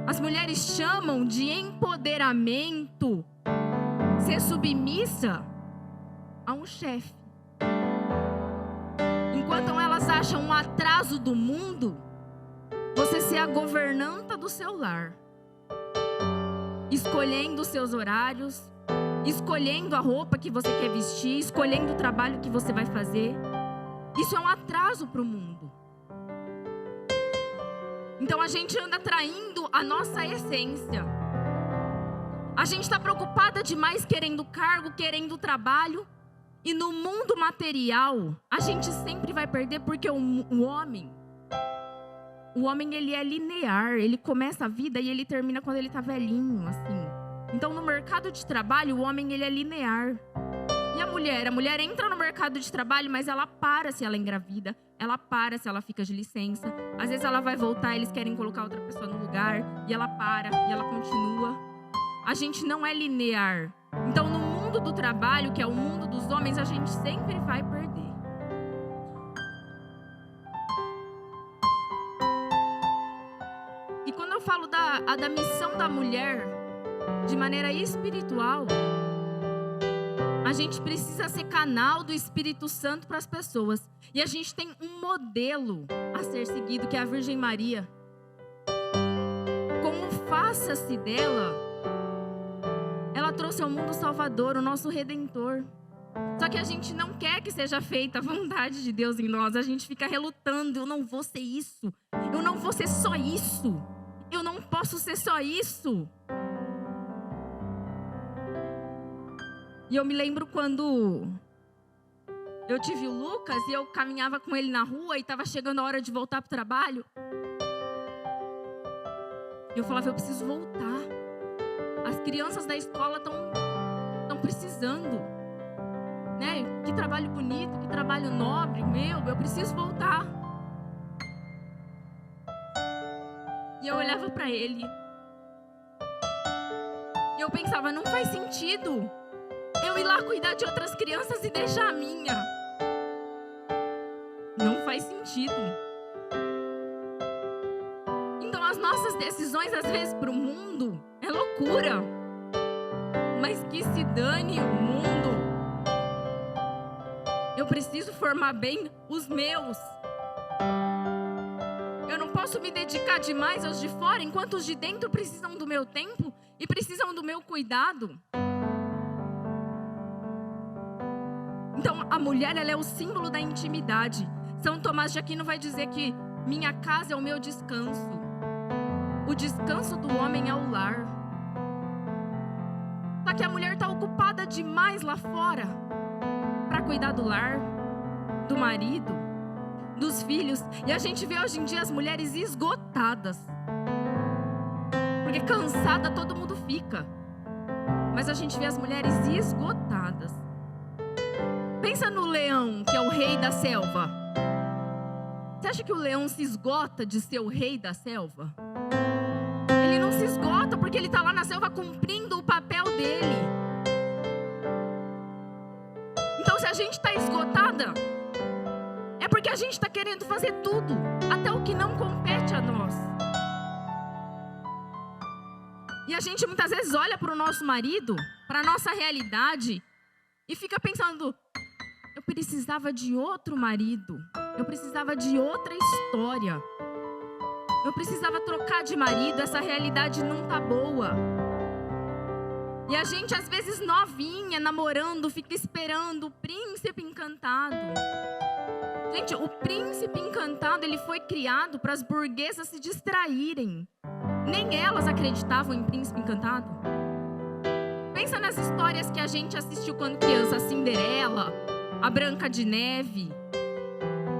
As mulheres chamam de empoderamento ser submissa a um chefe. Enquanto elas acham um atraso do mundo, você ser a governanta do seu lar, escolhendo os seus horários, escolhendo a roupa que você quer vestir, escolhendo o trabalho que você vai fazer. Isso é um atraso para o mundo. Então a gente anda traindo a nossa essência. A gente está preocupada demais querendo cargo, querendo trabalho. E no mundo material, a gente sempre vai perder, porque o homem ele é linear. Ele começa a vida e ele termina quando ele está velhinho, assim. Então no mercado de trabalho, o homem ele é linear. E a mulher entra no mercado de trabalho, mas ela para se ela engravida, ela para se ela fica de licença. Às vezes ela vai voltar, eles querem colocar outra pessoa no lugar, e ela para, e ela continua. A gente não é linear. Então no mundo do trabalho, que é o mundo dos homens, a gente sempre vai perder. E a da missão da mulher, de maneira espiritual, a gente precisa ser canal do Espírito Santo para as pessoas. E a gente tem um modelo a ser seguido, que é a Virgem Maria. Como faça-se dela, ela trouxe ao mundo o Salvador, o nosso Redentor. Só que a gente não quer que seja feita a vontade de Deus em nós. A gente fica relutando: eu não vou ser isso, eu não vou ser só isso, eu não posso ser só isso. E eu me lembro quando eu tive o Lucas e eu caminhava com ele na rua e estava chegando a hora de voltar para o trabalho. E eu falava: eu preciso voltar. As crianças da escola estão precisando. Né? Que trabalho bonito, que trabalho nobre. Eu preciso voltar. E eu olhava para ele. E eu pensava: não faz sentido eu ir lá cuidar de outras crianças e deixar a minha. Não faz sentido. Então as nossas decisões, às vezes, para o mundo, é loucura. Mas que se dane o mundo. Eu preciso formar bem os meus. Eu não posso me dedicar demais aos de fora, enquanto os de dentro precisam do meu tempo e precisam do meu cuidado. Então, a mulher, ela é o símbolo da intimidade. São Tomás de Aquino vai dizer que minha casa é o meu descanso. O descanso do homem é o lar. Só que a mulher está ocupada demais lá fora para cuidar do lar, do marido, dos filhos. E a gente vê hoje em dia as mulheres esgotadas. Porque cansada todo mundo fica. Mas a gente vê as mulheres esgotadas. Pensa no leão, que é o rei da selva. Você acha que o leão se esgota de ser o rei da selva? Ele não se esgota porque ele está lá na selva cumprindo o papel dele. Então, se a gente está esgotada, é porque a gente está querendo fazer tudo, até o que não compete a nós. E a gente muitas vezes olha para o nosso marido, para a nossa realidade, e fica pensando: eu precisava de outro marido, eu precisava de outra história, eu precisava trocar de marido, essa realidade não tá boa. E a gente, às vezes novinha, namorando, fica esperando o príncipe encantado. Gente, o príncipe encantado, ele foi criado para as burguesas se distraírem. Nem elas acreditavam em príncipe encantado. Pensa nas histórias que a gente assistiu quando criança: a Cinderela, a Branca de Neve.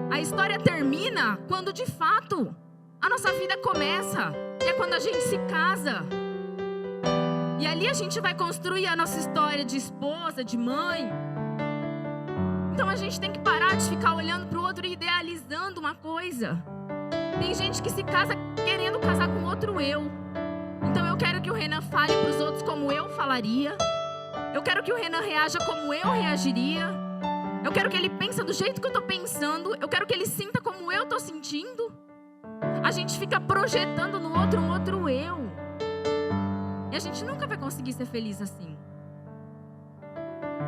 A história termina quando, de fato, a nossa vida começa, que é quando a gente se casa. E ali a gente vai construir a nossa história de esposa, de mãe. Então a gente tem que parar de ficar olhando para o outro e idealizando uma coisa. Tem gente que se casa querendo casar com outro eu. Então eu quero que o Renan fale para os outros como eu falaria. Eu quero que o Renan reaja como eu reagiria. Eu quero que ele pense do jeito que eu estou pensando. Eu quero que ele sinta como eu estou sentindo. A gente fica projetando no outro um outro eu. E a gente nunca vai conseguir ser feliz assim.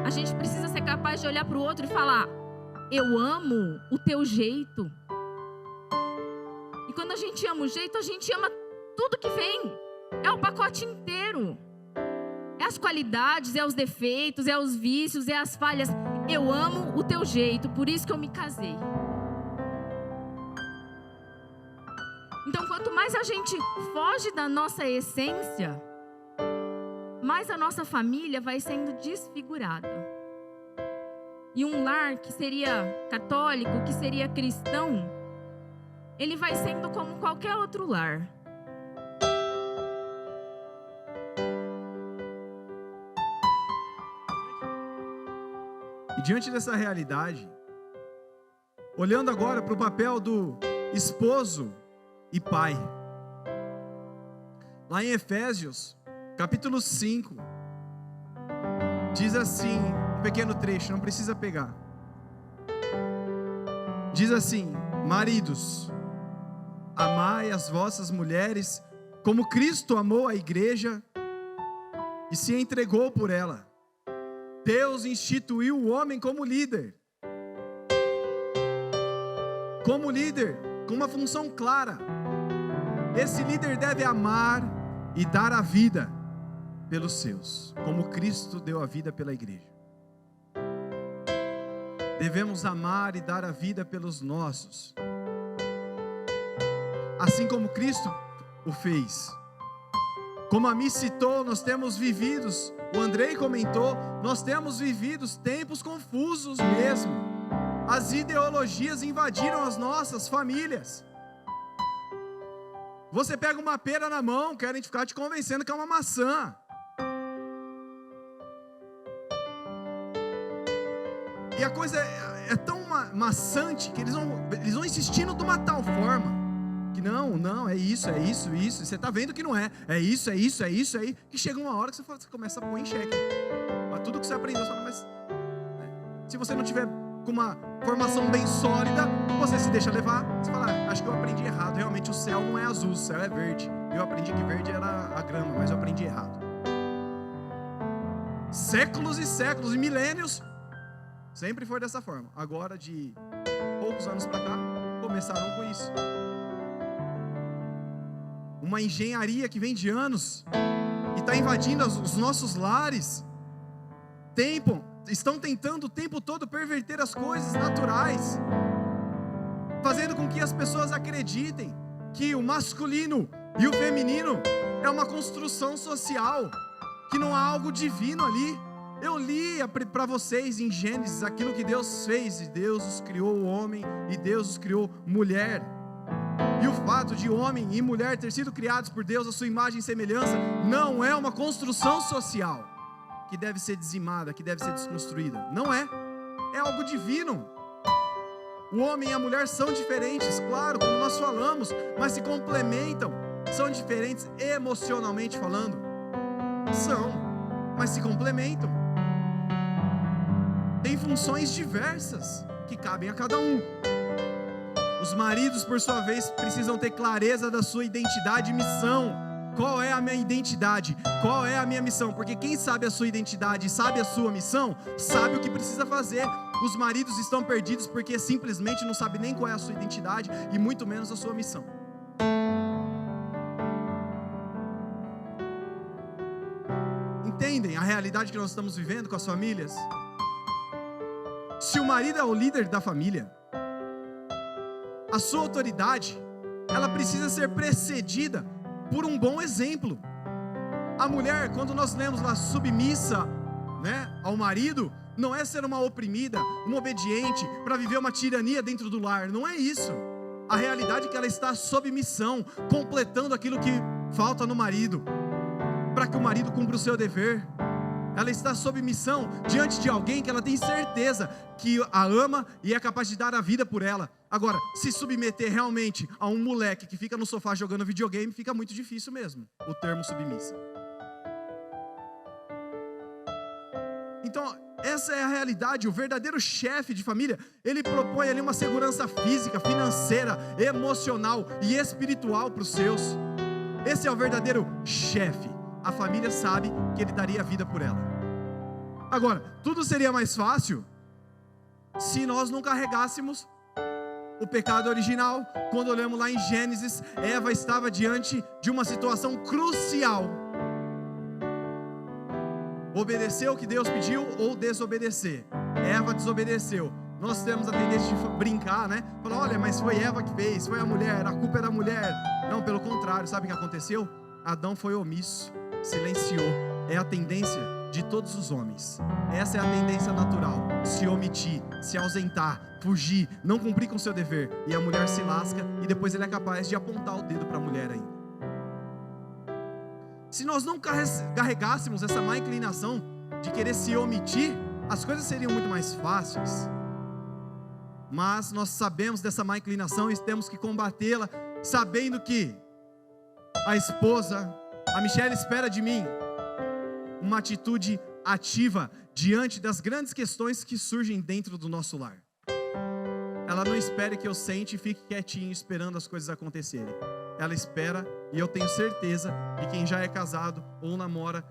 A gente precisa ser capaz de olhar para o outro e falar: eu amo o teu jeito. E quando a gente ama o jeito, a gente ama tudo que vem. É o pacote inteiro. É as qualidades, é os defeitos, é os vícios, é as falhas. Eu amo o teu jeito, por isso que eu me casei. Então, quanto mais a gente foge da nossa essência, mais a nossa família vai sendo desfigurada. E um lar que seria católico, que seria cristão, ele vai sendo como qualquer outro lar. E diante dessa realidade, olhando agora para o papel do esposo e pai, lá em Efésios, capítulo 5, diz assim, um pequeno trecho, não precisa pegar. Diz assim: maridos, amai as vossas mulheres como Cristo amou a igreja e se entregou por ela. Deus instituiu o homem como líder. Como líder, com uma função clara. Esse líder deve amar e dar a vida pelos seus, como Cristo deu a vida pela igreja. Devemos amar e dar a vida pelos nossos, assim como Cristo o fez. Como a Mi citou, nós temos vivido, o Andrei comentou, nós temos vivido tempos confusos mesmo. As ideologias invadiram as nossas famílias. Você pega uma pera na mão, querem ficar te convencendo que é uma maçã. E a coisa é tão maçante que eles vão insistindo de uma tal forma que não, é isso, e você está vendo que não é isso, que chega uma hora que você começa a pôr em xeque. Mas tudo que você aprendeu, mas se você não tiver com uma formação bem sólida, você se deixa levar, você fala, acho que eu aprendi errado, realmente o céu não é azul, o céu é verde, eu aprendi que verde era a grama, mas eu aprendi errado. Séculos e séculos e milênios, sempre foi dessa forma. Agora, de poucos anos para cá, começaram com isso. Uma engenharia que vem de anos e está invadindo os nossos lares. Estão tentando o tempo todo perverter as coisas naturais, fazendo com que as pessoas acreditem que o masculino e o feminino é uma construção social, que não há algo divino ali. Eu li para vocês em Gênesis aquilo que Deus fez, e Deus os criou o homem e Deus os criou mulher. E o fato de homem e mulher ter sido criados por Deus à sua imagem e semelhança não é uma construção social que deve ser dizimada, que deve ser desconstruída. Não é. É algo divino. O homem e a mulher são diferentes, claro, como nós falamos, mas se complementam. São diferentes emocionalmente falando. São, mas se complementam. Tem funções diversas que cabem a cada um. Os maridos, por sua vez, precisam ter clareza da sua identidade e missão. Qual é a minha identidade? Qual é a minha missão? Porque quem sabe a sua identidade e sabe a sua missão, sabe o que precisa fazer. Os maridos estão perdidos porque simplesmente não sabem nem qual é a sua identidade e muito menos a sua missão. Entendem a realidade que nós estamos vivendo com as famílias? Se o marido é o líder da família, a sua autoridade, ela precisa ser precedida por um bom exemplo. A mulher, quando nós lemos lá submissa, ao marido, não é ser uma oprimida, uma obediente, para viver uma tirania dentro do lar, não é isso. A realidade é que ela está sob missão, completando aquilo que falta no marido, para que o marido cumpra o seu dever. Ela está sob missão diante de alguém que ela tem certeza que a ama e é capaz de dar a vida por ela. Agora, se submeter realmente a um moleque que fica no sofá jogando videogame, fica muito difícil mesmo, o termo submissa. Então, essa é a realidade. O verdadeiro chefe de família, ele propõe ali uma segurança física, financeira, emocional e espiritual para os seus. Esse é o verdadeiro chefe. A família sabe que ele daria a vida por ela. Agora, tudo seria mais fácil se nós não carregássemos o pecado original. Quando olhamos lá em Gênesis, Eva estava diante de uma situação crucial: obedecer o que Deus pediu ou desobedecer. Eva desobedeceu. Nós temos a tendência de brincar, falar, olha, mas foi Eva que fez, foi a mulher, a culpa é da mulher. Não, pelo contrário, sabe o que aconteceu? Adão foi omisso, silenciou. É a tendência de todos os homens. Essa é a tendência natural: se omitir, se ausentar, fugir, não cumprir com seu dever. E a mulher se lasca e depois ele é capaz de apontar o dedo para a mulher ainda. Se nós não carregássemos essa má inclinação de querer se omitir, as coisas seriam muito mais fáceis. Mas nós sabemos dessa má inclinação e temos que combatê-la, sabendo que a esposa, a Michelle, espera de mim uma atitude ativa diante das grandes questões que surgem dentro do nosso lar. ela não espera que eu sente e fique quietinho esperando as coisas acontecerem. Ela espera, e eu tenho certeza que quem já é casado ou namora,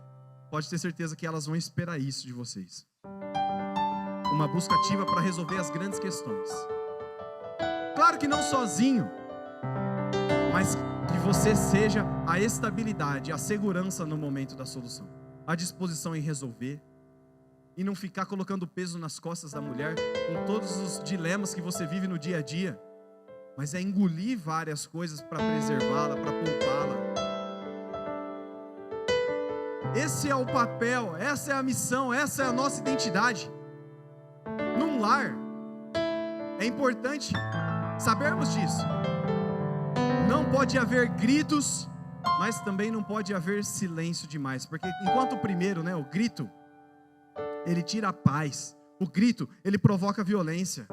pode ter certeza que elas vão esperar isso de vocês. Uma busca ativa para resolver as grandes questões. Claro que não sozinho, mas que você seja a estabilidade, a segurança no momento da solução, a disposição em resolver, e não ficar colocando peso nas costas da mulher com todos os dilemas que você vive no dia a dia, mas é engolir várias coisas para preservá-la, para poupá-la. Esse é o papel, essa é a missão, essa é a nossa identidade. Num lar, é importante sabermos disso. Não pode haver gritos, mas também não pode haver silêncio demais, porque enquanto o primeiro, o grito, ele tira a paz. O grito, ele provoca violência.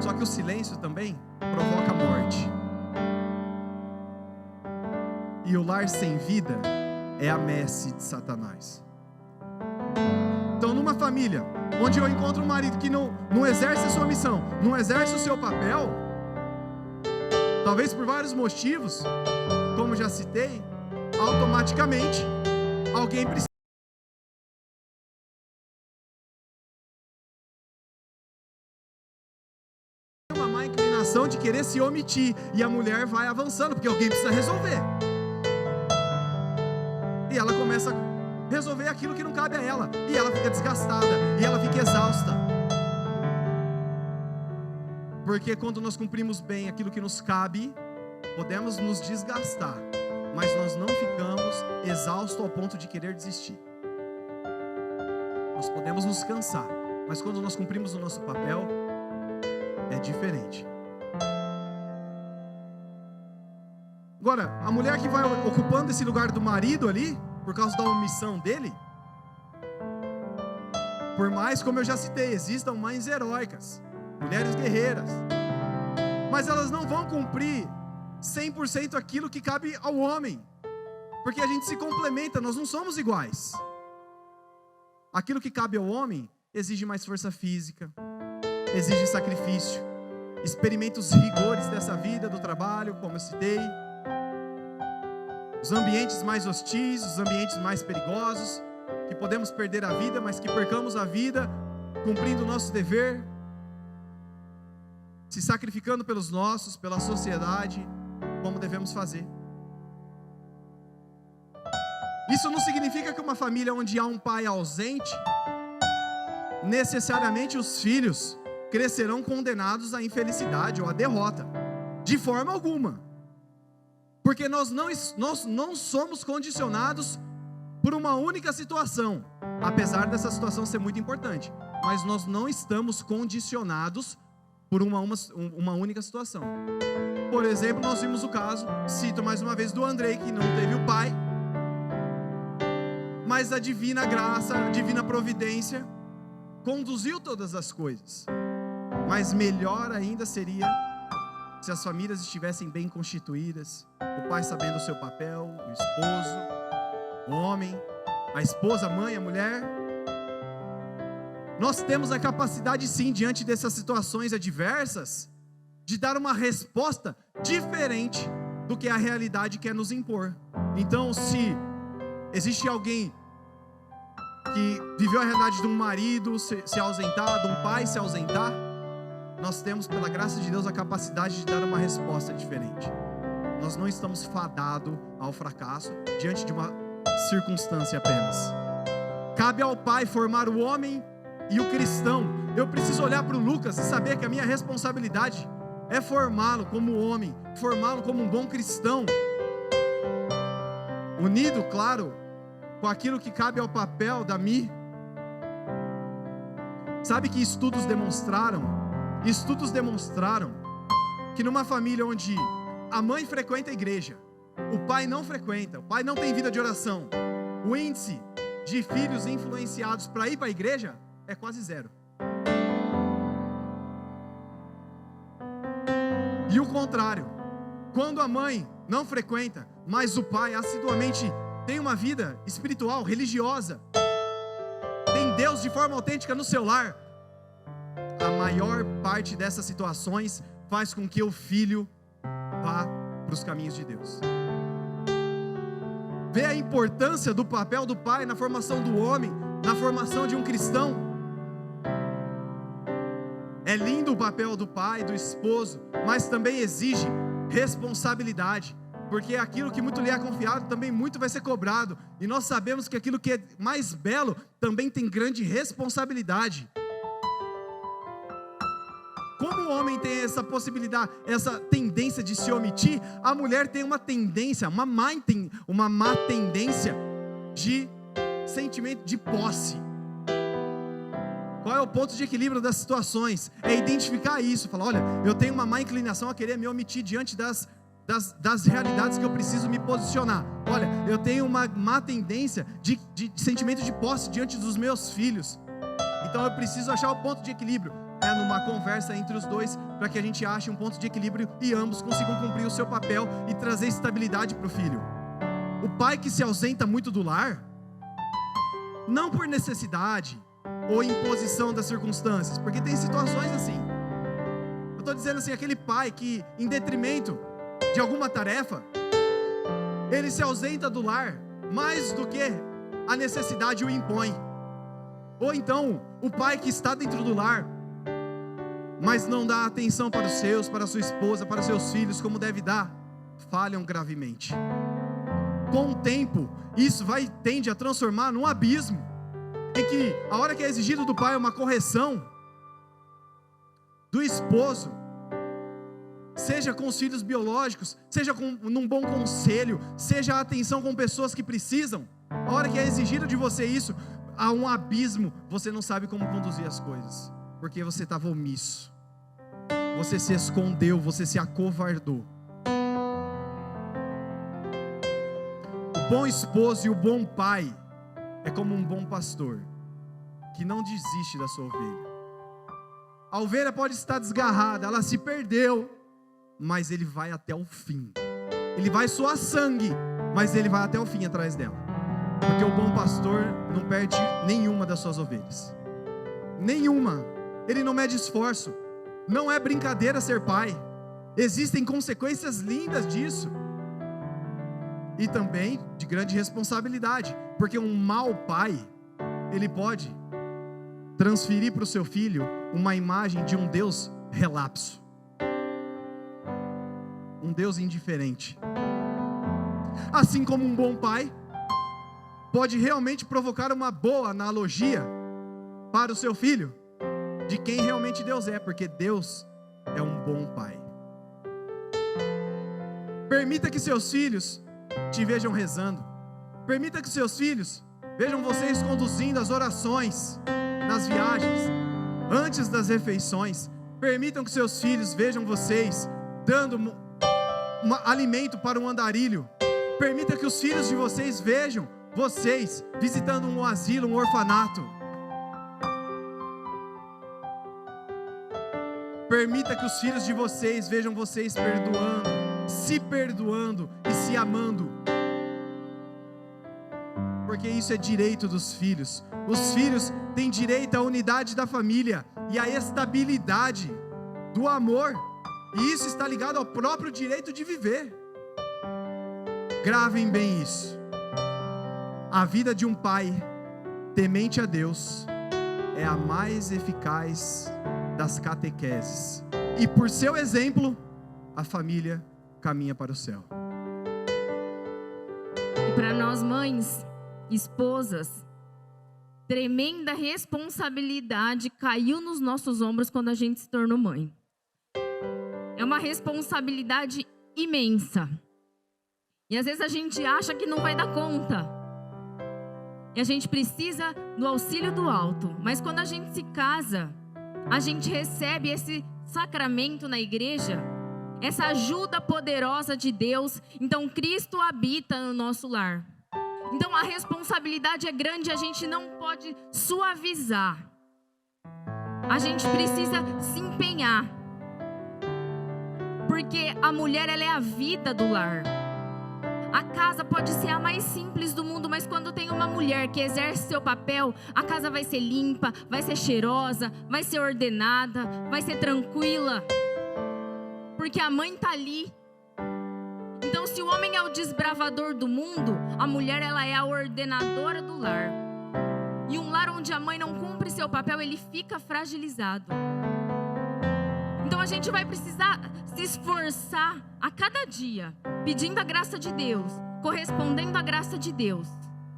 Só que o silêncio também provoca a morte. E o lar sem vida é a messe de Satanás. Então, numa família onde eu encontro um marido que não exerce a sua missão, não exerce o seu papel, talvez por vários motivos, como já citei, automaticamente alguém precisa uma má inclinação de querer se omitir, e a mulher vai avançando, porque alguém precisa resolver. E ela começa a resolver aquilo que não cabe a ela, e ela fica desgastada, e ela fica exausta. Porque quando nós cumprimos bem aquilo que nos cabe, podemos nos desgastar, mas nós não ficamos exaustos ao ponto de querer desistir. Nós podemos nos cansar, mas quando nós cumprimos o nosso papel, é diferente. Agora, a mulher que vai ocupando esse lugar do marido ali, por causa da omissão dele, por mais, como eu já citei, existam mães heróicas, mulheres guerreiras, mas elas não vão cumprir 100% aquilo que cabe ao homem, porque a gente se complementa, nós não somos iguais. Aquilo que cabe ao homem exige mais força física, exige sacrifício, experimenta os rigores dessa vida, do trabalho, como eu citei, os ambientes mais hostis, os ambientes mais perigosos, que podemos perder a vida, mas que percamos a vida cumprindo o nosso dever, se sacrificando pelos nossos, pela sociedade, como devemos fazer. Isso não significa que uma família onde há um pai ausente, necessariamente os filhos crescerão condenados à infelicidade ou à derrota, de forma alguma, porque nós não somos condicionados por uma única situação, apesar dessa situação ser muito importante, mas nós não estamos condicionados por uma única situação. Por exemplo, nós vimos o caso, cito mais uma vez, do Andrei, que não teve o pai, mas a divina graça, a divina providência conduziu todas as coisas. Mas melhor ainda seria se as famílias estivessem bem constituídas, o pai sabendo o seu papel, o esposo, o homem, a esposa, a mãe, a mulher. Nós temos a capacidade, sim, diante dessas situações adversas, de dar uma resposta diferente do que a realidade quer nos impor. Então, se existe alguém que viveu a realidade de um marido se ausentar, de um pai se ausentar, nós temos, pela graça de Deus, a capacidade de dar uma resposta diferente. Nós não estamos fadados ao fracasso diante de uma circunstância apenas. Cabe ao pai formar o homem e o cristão. Eu preciso olhar para o Lucas e saber que a minha responsabilidade é formá-lo como homem, formá-lo como um bom cristão, unido, claro, com aquilo que cabe ao papel da Mi. Sabe que estudos demonstraram que numa família onde a mãe frequenta a igreja, o pai não frequenta, o pai não tem vida de oração, o índice de filhos influenciados para ir para a igreja é quase zero. E o contrário, quando a mãe não frequenta, mas o pai assiduamente tem uma vida espiritual, religiosa, tem Deus de forma autêntica no seu lar, a maior parte dessas situações faz com que o filho vá para os caminhos de Deus. Vê a importância do papel do pai na formação do homem, na formação de um cristão. É lindo o papel do pai, do esposo, mas também exige responsabilidade, porque aquilo que muito lhe é confiado, também muito vai ser cobrado, e nós sabemos que aquilo que é mais belo, também tem grande responsabilidade. Como o homem tem essa possibilidade, essa tendência de se omitir, a mulher tem uma tendência, uma má tendência de sentimento de posse. Qual é o ponto de equilíbrio das situações? É identificar isso, falar, olha, eu tenho uma má inclinação a querer me omitir diante das realidades que eu preciso me posicionar. Olha, eu tenho uma má tendência de sentimento de posse diante dos meus filhos. Então eu preciso achar o ponto de equilíbrio. É numa conversa entre os dois, para que a gente ache um ponto de equilíbrio e ambos consigam cumprir o seu papel e trazer estabilidade para o filho. O pai que se ausenta muito do lar, não por necessidade ou imposição das circunstâncias, porque tem situações assim. Eu estou dizendo assim, aquele pai que, em detrimento de alguma tarefa, ele se ausenta do lar mais do que a necessidade o impõe. Ou então, o pai que está dentro do lar, mas não dá atenção para os seus, para a sua esposa, para os seus filhos, como deve dar, falham gravemente. Com o tempo, isso tende a transformar num abismo, em que a hora que é exigido do pai uma correção, do esposo, seja com os filhos biológicos, seja num bom conselho, seja a atenção com pessoas que precisam, a hora que é exigido de você isso, há um abismo, você não sabe como conduzir as coisas, porque você estava omisso, você se escondeu, você se acovardou. O bom esposo e o bom pai é como um bom pastor, que não desiste da sua ovelha. A ovelha pode estar desgarrada, ela se perdeu, mas ele vai até o fim. Ele vai suar sangue, mas ele vai até o fim atrás dela. Porque o bom pastor não perde nenhuma das suas ovelhas. Nenhuma. Ele não mede esforço. Não é brincadeira ser pai. Existem consequências lindas disso. E também de grande responsabilidade. Porque um mau pai, ele pode transferir para o seu filho uma imagem de um Deus relapso. Um Deus indiferente. Assim como um bom pai pode realmente provocar uma boa analogia para o seu filho, de quem realmente Deus é, porque Deus é um bom pai. Permita que seus filhos te vejam rezando. Permita que seus filhos vejam vocês conduzindo as orações nas viagens, antes das refeições. Permitam que seus filhos vejam vocês dando alimento para um andarilho. Permita que os filhos de vocês vejam vocês visitando um asilo, um orfanato. Permita que os filhos de vocês vejam vocês perdoando e se amando. Porque isso é direito dos filhos. Os filhos têm direito à unidade da família e à estabilidade do amor. E isso está ligado ao próprio direito de viver. Gravem bem isso. A vida de um pai temente a Deus é a mais eficaz das catequeses. E por seu exemplo, a família caminha para o céu. E para nós mães, esposas, tremenda responsabilidade caiu nos nossos ombros quando a gente se tornou mãe. É uma responsabilidade imensa. E às vezes a gente acha que não vai dar conta. E a gente precisa do auxílio do alto. Mas quando a gente se casa, a gente recebe esse sacramento na igreja, essa ajuda poderosa de Deus. Então Cristo habita no nosso lar. Então a responsabilidade é grande, a gente não pode suavizar. A gente precisa se empenhar. Porque a mulher, ela é a vida do lar. A casa pode ser a mais simples do mundo, mas quando tem uma mulher que exerce seu papel, a casa vai ser limpa, vai ser cheirosa, vai ser ordenada, vai ser tranquila. Porque a mãe tá ali. Então, se o homem é o desbravador do mundo, a mulher ela é a ordenadora do lar. E um lar onde a mãe não cumpre seu papel, ele fica fragilizado. Então a gente vai precisar se esforçar a cada dia, pedindo a graça de Deus, correspondendo à graça de Deus,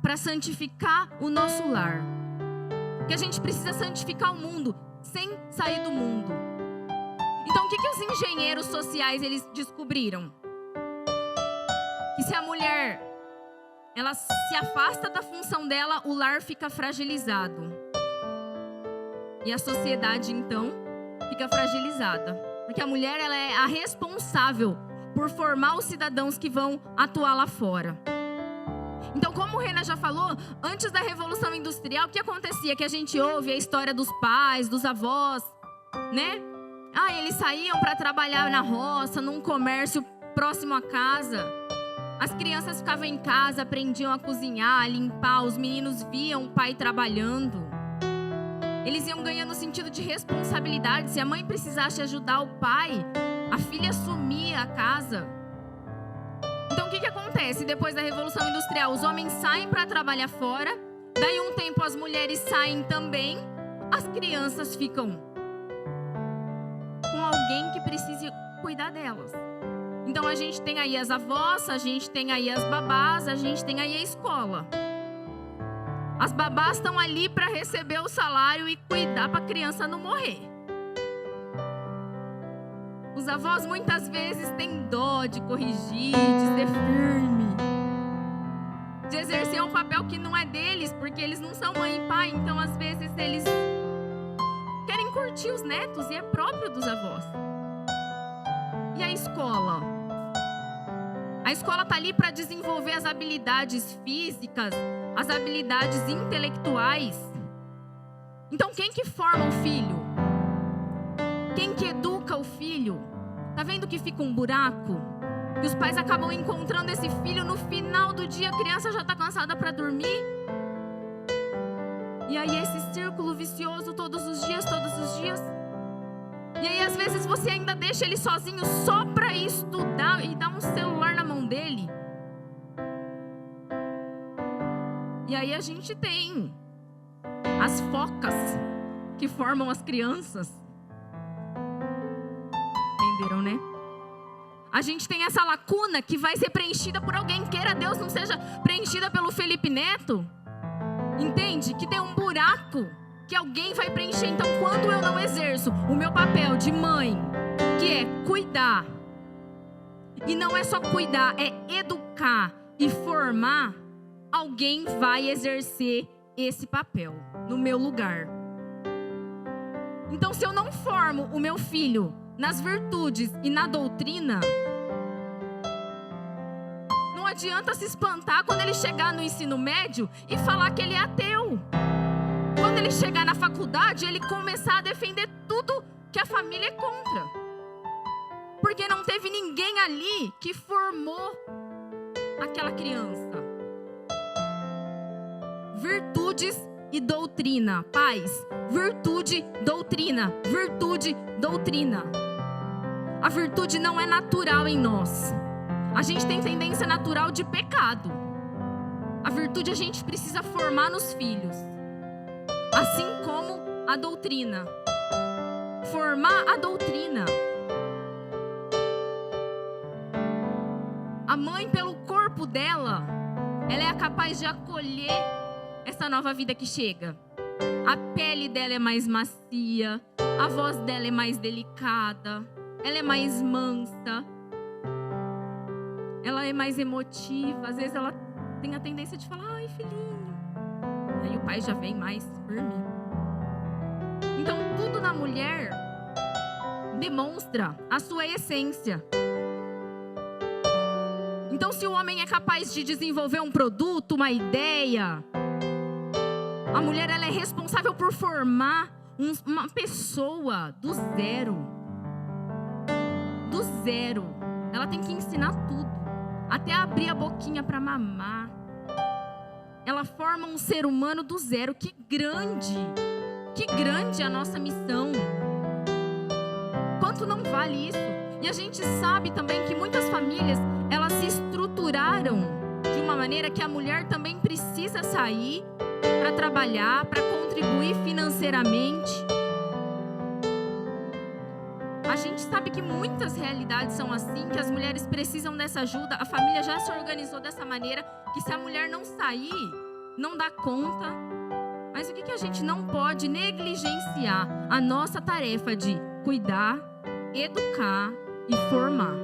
para santificar o nosso lar. Que a gente precisa santificar o mundo sem sair do mundo. Então o que os engenheiros sociais eles descobriram? Que se a mulher ela se afasta da função dela, o lar fica fragilizado. E a sociedade então fica fragilizada, porque a mulher ela é a responsável por formar os cidadãos que vão atuar lá fora. Então, como o Renan já falou, antes da Revolução Industrial, o que acontecia? Que a gente ouve a história dos pais, dos avós, né? Eles saíam para trabalhar na roça, num comércio próximo à casa. As crianças ficavam em casa, aprendiam a cozinhar, a limpar, os meninos viam o pai trabalhando. Eles iam ganhando sentido de responsabilidade. Se a mãe precisasse ajudar o pai, a filha assumia a casa. Então o que acontece depois da Revolução Industrial? Os homens saem para trabalhar fora, daí um tempo as mulheres saem também, as crianças ficam com alguém que precise cuidar delas. Então a gente tem aí as avós, a gente tem aí as babás, a gente tem aí a escola. As babás estão ali para receber o salário e cuidar para a criança não morrer. Os avós muitas vezes têm dó de corrigir, de ser firme, de exercer um papel que não é deles, porque eles não são mãe e pai. Então às vezes eles querem curtir os netos e é próprio dos avós. E a escola? A escola está ali para desenvolver as habilidades físicas, as habilidades intelectuais. Então quem que forma o filho? Quem que educa o filho? Tá vendo que fica um buraco? Que os pais acabam encontrando esse filho no final do dia, a criança já está cansada para dormir. E aí esse círculo vicioso todos os dias. E aí às vezes você ainda deixa ele sozinho só para ir estudar e dá um celular na mão dele. E aí a gente tem as focas que formam as crianças. Entenderam, né? A gente tem essa lacuna que vai ser preenchida por alguém. Queira Deus não seja preenchida pelo Felipe Neto. Entende? Que tem um buraco que alguém vai preencher. Então, quando eu não exerço o meu papel de mãe, que é cuidar, e não é só cuidar, é educar e formar, alguém vai exercer esse papel no meu lugar. Então, se eu não formo o meu filho nas virtudes e na doutrina, não adianta se espantar quando ele chegar no ensino médio e falar que ele é ateu. Quando ele chegar na faculdade, ele começar a defender tudo que a família é contra. Porque não teve ninguém ali que formou aquela criança. Virtudes e doutrina. Pais, virtude, doutrina. Virtude, doutrina. A virtude não é natural em nós. A gente tem tendência natural de pecado. A virtude a gente precisa formar nos filhos. Assim como a doutrina. Formar a doutrina. A mãe, pelo corpo dela, ela é capaz de acolher essa nova vida que chega. A pele dela é mais macia, a voz dela é mais delicada, ela é mais mansa, ela é mais emotiva. Às vezes ela tem a tendência de falar: ai, filhinho. Aí o pai já vem mais firme. Então tudo na mulher demonstra a sua essência. Então se o homem é capaz de desenvolver um produto, uma ideia, a mulher ela é responsável por formar uma pessoa do zero. Do zero. Ela tem que ensinar tudo. até abrir a boquinha para mamar. Ela forma um ser humano do zero. Que grande é a nossa missão. Quanto não vale isso? E a gente sabe também que muitas famílias, elas se estruturaram de uma maneira que a mulher também precisa sair para trabalhar, para contribuir financeiramente. A gente sabe que muitas realidades são assim, que as mulheres precisam dessa ajuda. A família já se organizou dessa maneira que se a mulher não sair, não dá conta. Mas o que a gente não pode negligenciar? A nossa tarefa de cuidar, educar e formar.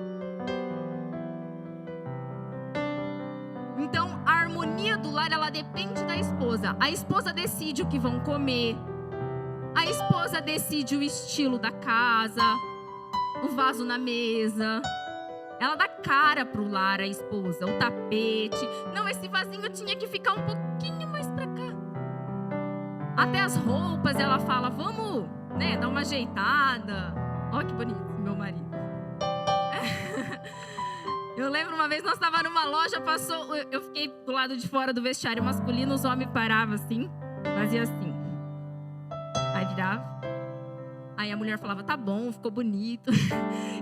Então, a harmonia do lar, ela depende da esposa. A esposa decide o que vão comer. A esposa decide o estilo da casa, o vaso na mesa. Ela dá cara pro lar, a esposa, o tapete. Não, esse vasinho tinha que ficar um pouquinho mais pra cá. Até as roupas, ela fala, vamos, né, dar uma ajeitada. Ó que bonito, meu marido. Eu lembro uma vez, nós estávamos numa loja, passou, eu fiquei do lado de fora do vestiário masculino, os homens paravam assim, fazia assim. Aí virava. Aí a mulher falava, tá bom, ficou bonito.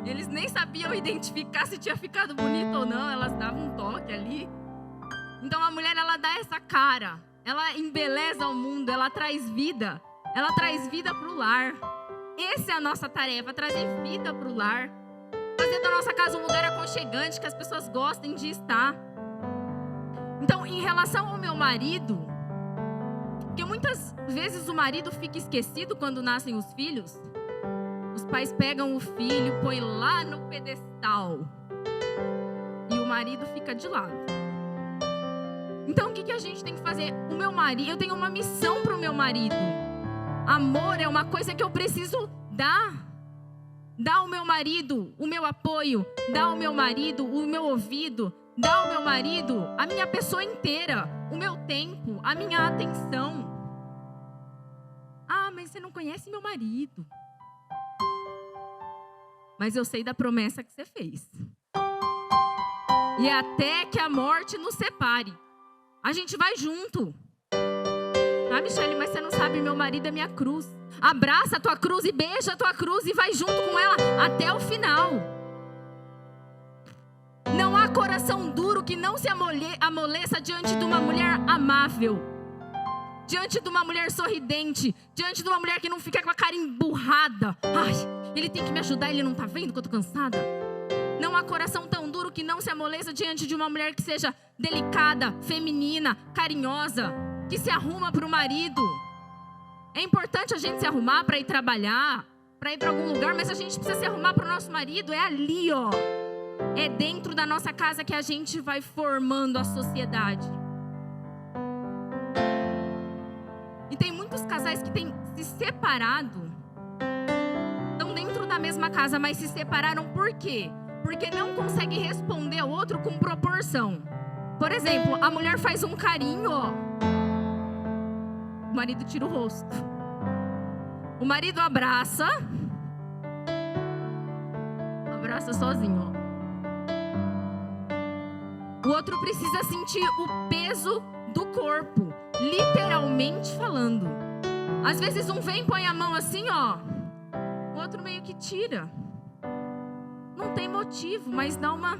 Eles nem sabiam identificar se tinha ficado bonito ou não, elas davam um toque ali. Então a mulher, ela dá essa cara, ela embeleza o mundo, ela traz vida pro lar. Essa é a nossa tarefa, trazer vida pro lar. Fazer da nossa casa um lugar aconchegante, que as pessoas gostem de estar. Então, em relação ao meu marido, porque muitas vezes o marido fica esquecido quando nascem os filhos. Os pais pegam o filho, põem lá no pedestal. E o marido fica de lado. Então, o que a gente tem que fazer? O meu marido, eu tenho uma missão para o meu marido. Amor é uma coisa que eu preciso dar. Dar ao meu marido o meu apoio. Dar ao meu marido o meu ouvido. Dar ao meu marido a minha pessoa inteira. O meu tempo, a minha atenção. Ah, mas você não conhece meu marido. Mas eu sei da promessa que você fez. E até que a morte nos separe. A gente vai junto. Ah, Michele, mas você não sabe, meu marido é minha cruz. Abraça a tua cruz e beija a tua cruz e vai junto com ela até o final. Não há coração duro que não se amoleça diante de uma mulher amável. Diante de uma mulher sorridente. Diante de uma mulher que não fica com a cara emburrada. Ai, ele tem que me ajudar, ele não tá vendo que eu tô cansada? Não há coração tão duro que não se amoleça diante de uma mulher que seja delicada, feminina, carinhosa, que se arruma para o marido. É importante a gente se arrumar para ir trabalhar, para ir para algum lugar, mas a gente precisa se arrumar para o nosso marido. É ali, ó. É dentro da nossa casa que a gente vai formando a sociedade. E tem muitos casais que têm se separado. Estão dentro da mesma casa, mas se separaram por quê? Porque não consegue responder ao outro com proporção. Por exemplo, a mulher faz um carinho, ó. O marido tira o rosto. O marido abraça. Abraça sozinho, ó. O outro precisa sentir o peso do corpo, literalmente falando. Às vezes um vem e põe a mão assim, ó. O outro meio que tira. Não tem motivo, mas dá uma...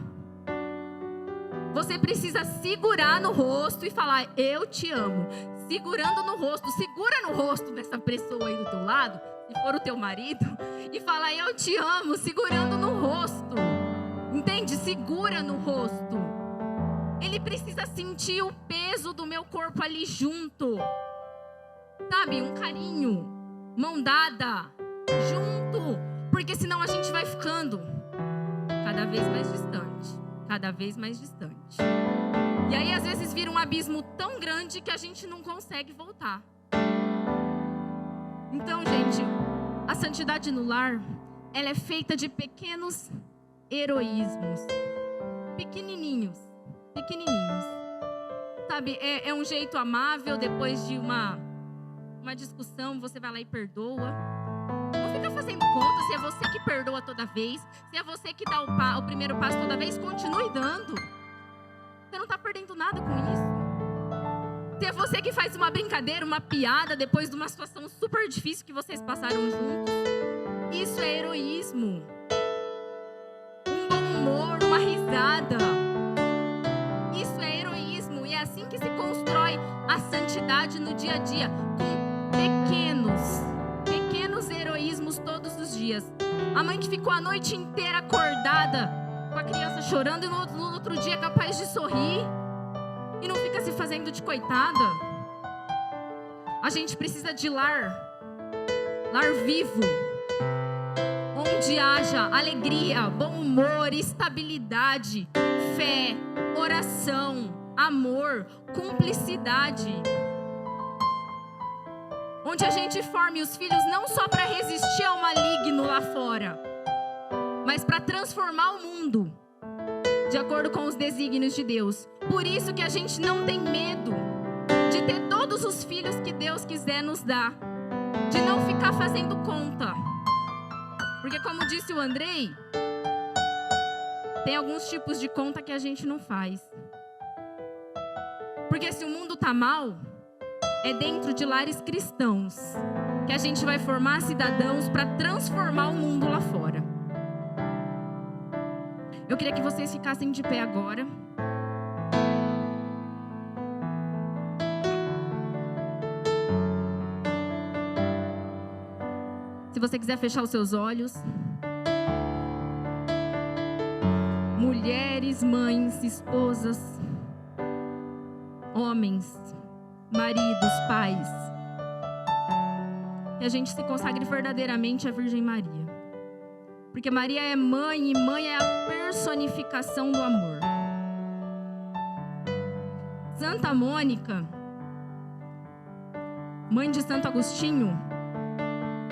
Você precisa segurar no rosto e falar, eu te amo. Segurando no rosto, segura no rosto dessa pessoa aí do teu lado, se for o teu marido, e fala, eu te amo, segurando no rosto. Entende? Segura no rosto. Ele precisa sentir o peso do meu corpo ali junto. Sabe? Um carinho, mão dada, junto. Porque senão a gente vai ficando cada vez mais distante. Cada vez mais distante. E aí, às vezes, vira um abismo tão grande que a gente não consegue voltar. Então, gente, a santidade no lar, ela é feita de pequenos heroísmos. Pequenininhos. Pequenininhos. Sabe, é um jeito amável, depois de uma discussão, você vai lá e perdoa. Não fica fazendo conta se é você que perdoa toda vez, se é você que dá o primeiro passo toda vez, continue dando. Você não está perdendo nada com isso. Se é você que faz uma brincadeira, uma piada depois de uma situação super difícil que vocês passaram juntos, isso é heroísmo. Um bom humor, uma risada. Isso é heroísmo. E é assim que se constrói a santidade no dia a dia, com pequenos heroísmos todos os dias. A mãe que ficou a noite inteira acordada, com a criança chorando, e no outro dia é capaz de sorrir e não fica se fazendo de coitada. A gente precisa de lar vivo, onde haja alegria, bom humor, estabilidade, fé, oração, amor, cumplicidade. Onde a gente forme os filhos não só para resistir ao maligno lá fora, mas para transformar o mundo de acordo com os desígnios de Deus. Por isso que a gente não tem medo de ter todos os filhos que Deus quiser nos dar, de não ficar fazendo conta. Porque, como disse o Andrei, tem alguns tipos de conta que a gente não faz. Porque se o mundo tá mal, é dentro de lares cristãos que a gente vai formar cidadãos para transformar o mundo lá fora. Eu queria que vocês ficassem de pé agora. Se você quiser fechar os seus olhos. Mulheres, mães, esposas, homens, maridos, pais. Que a gente se consagre verdadeiramente à Virgem Maria. Porque Maria é mãe, e mãe é a personificação do amor. Santa Mônica, mãe de Santo Agostinho,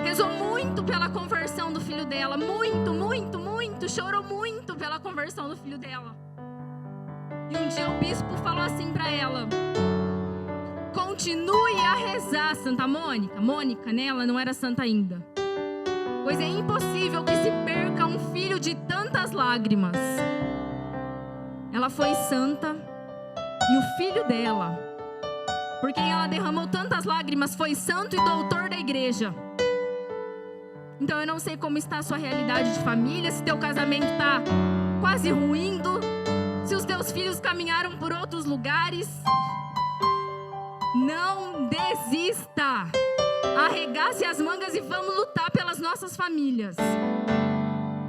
rezou muito pela conversão do filho dela. Muito, muito, muito. Chorou muito pela conversão do filho dela. E um dia o bispo falou assim para ela: continue a rezar, Santa Mônica. Mônica, né? Ela não era santa ainda. Pois é impossível que se perca um filho de tantas lágrimas. Ela foi santa e o filho dela, por quem ela derramou tantas lágrimas, foi santo e doutor da igreja. Então eu não sei como está a sua realidade de família, se teu casamento está quase ruindo, se os teus filhos caminharam por outros lugares. Não desista. Arregace as mangas e vamos lutar pelas nossas famílias.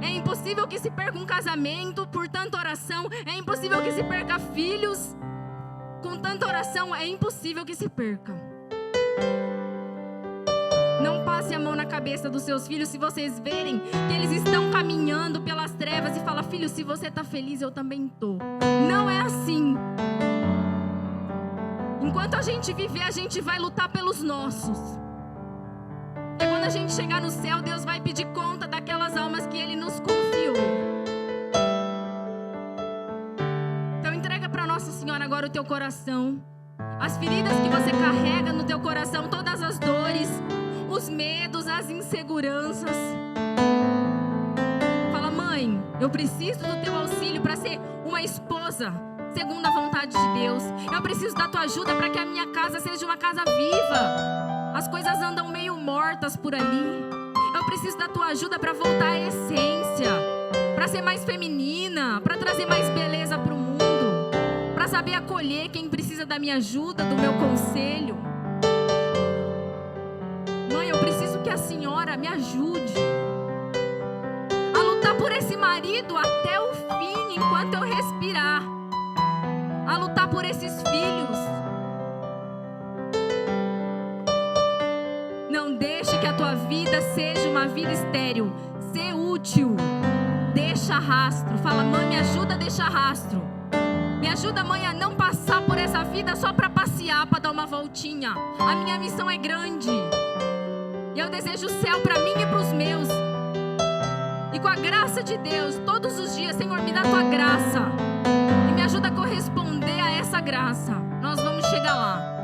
É impossível que se perca um casamento por tanta oração. É impossível que se perca filhos com tanta oração. É impossível que se perca. Não passe a mão na cabeça dos seus filhos se vocês verem que eles estão caminhando pelas trevas e fala: filho, se você está feliz, eu também estou. Não é assim. Enquanto a gente viver, a gente vai lutar pelos nossos. E quando a gente chegar no céu, Deus vai pedir conta daquelas almas que Ele nos confiou. Então entrega para Nossa Senhora agora o teu coração, as feridas que você carrega no teu coração, todas as dores, os medos, as inseguranças. Fala: mãe, eu preciso do teu auxílio para ser uma esposa segundo a vontade de Deus. Eu preciso da tua ajuda para que a minha casa seja uma casa viva. As coisas andam meio mortas por ali. Eu preciso da tua ajuda para voltar à essência, para ser mais feminina, para trazer mais beleza para o mundo, para saber acolher quem precisa da minha ajuda, do meu conselho. Mãe, eu preciso que a senhora me ajude a lutar por esse marido até o fim, enquanto eu respirar, a lutar por esses filhos. Não deixe que a tua vida seja uma vida estéril. Ser útil. Deixa rastro. Fala: mãe, me ajuda a deixar rastro. Me ajuda, mãe, a não passar por essa vida só para passear, para dar uma voltinha. A minha missão é grande. E eu desejo o céu para mim e para os meus. E com a graça de Deus, todos os dias, Senhor, me dá a tua graça. E me ajuda a corresponder a essa graça. Nós vamos chegar lá.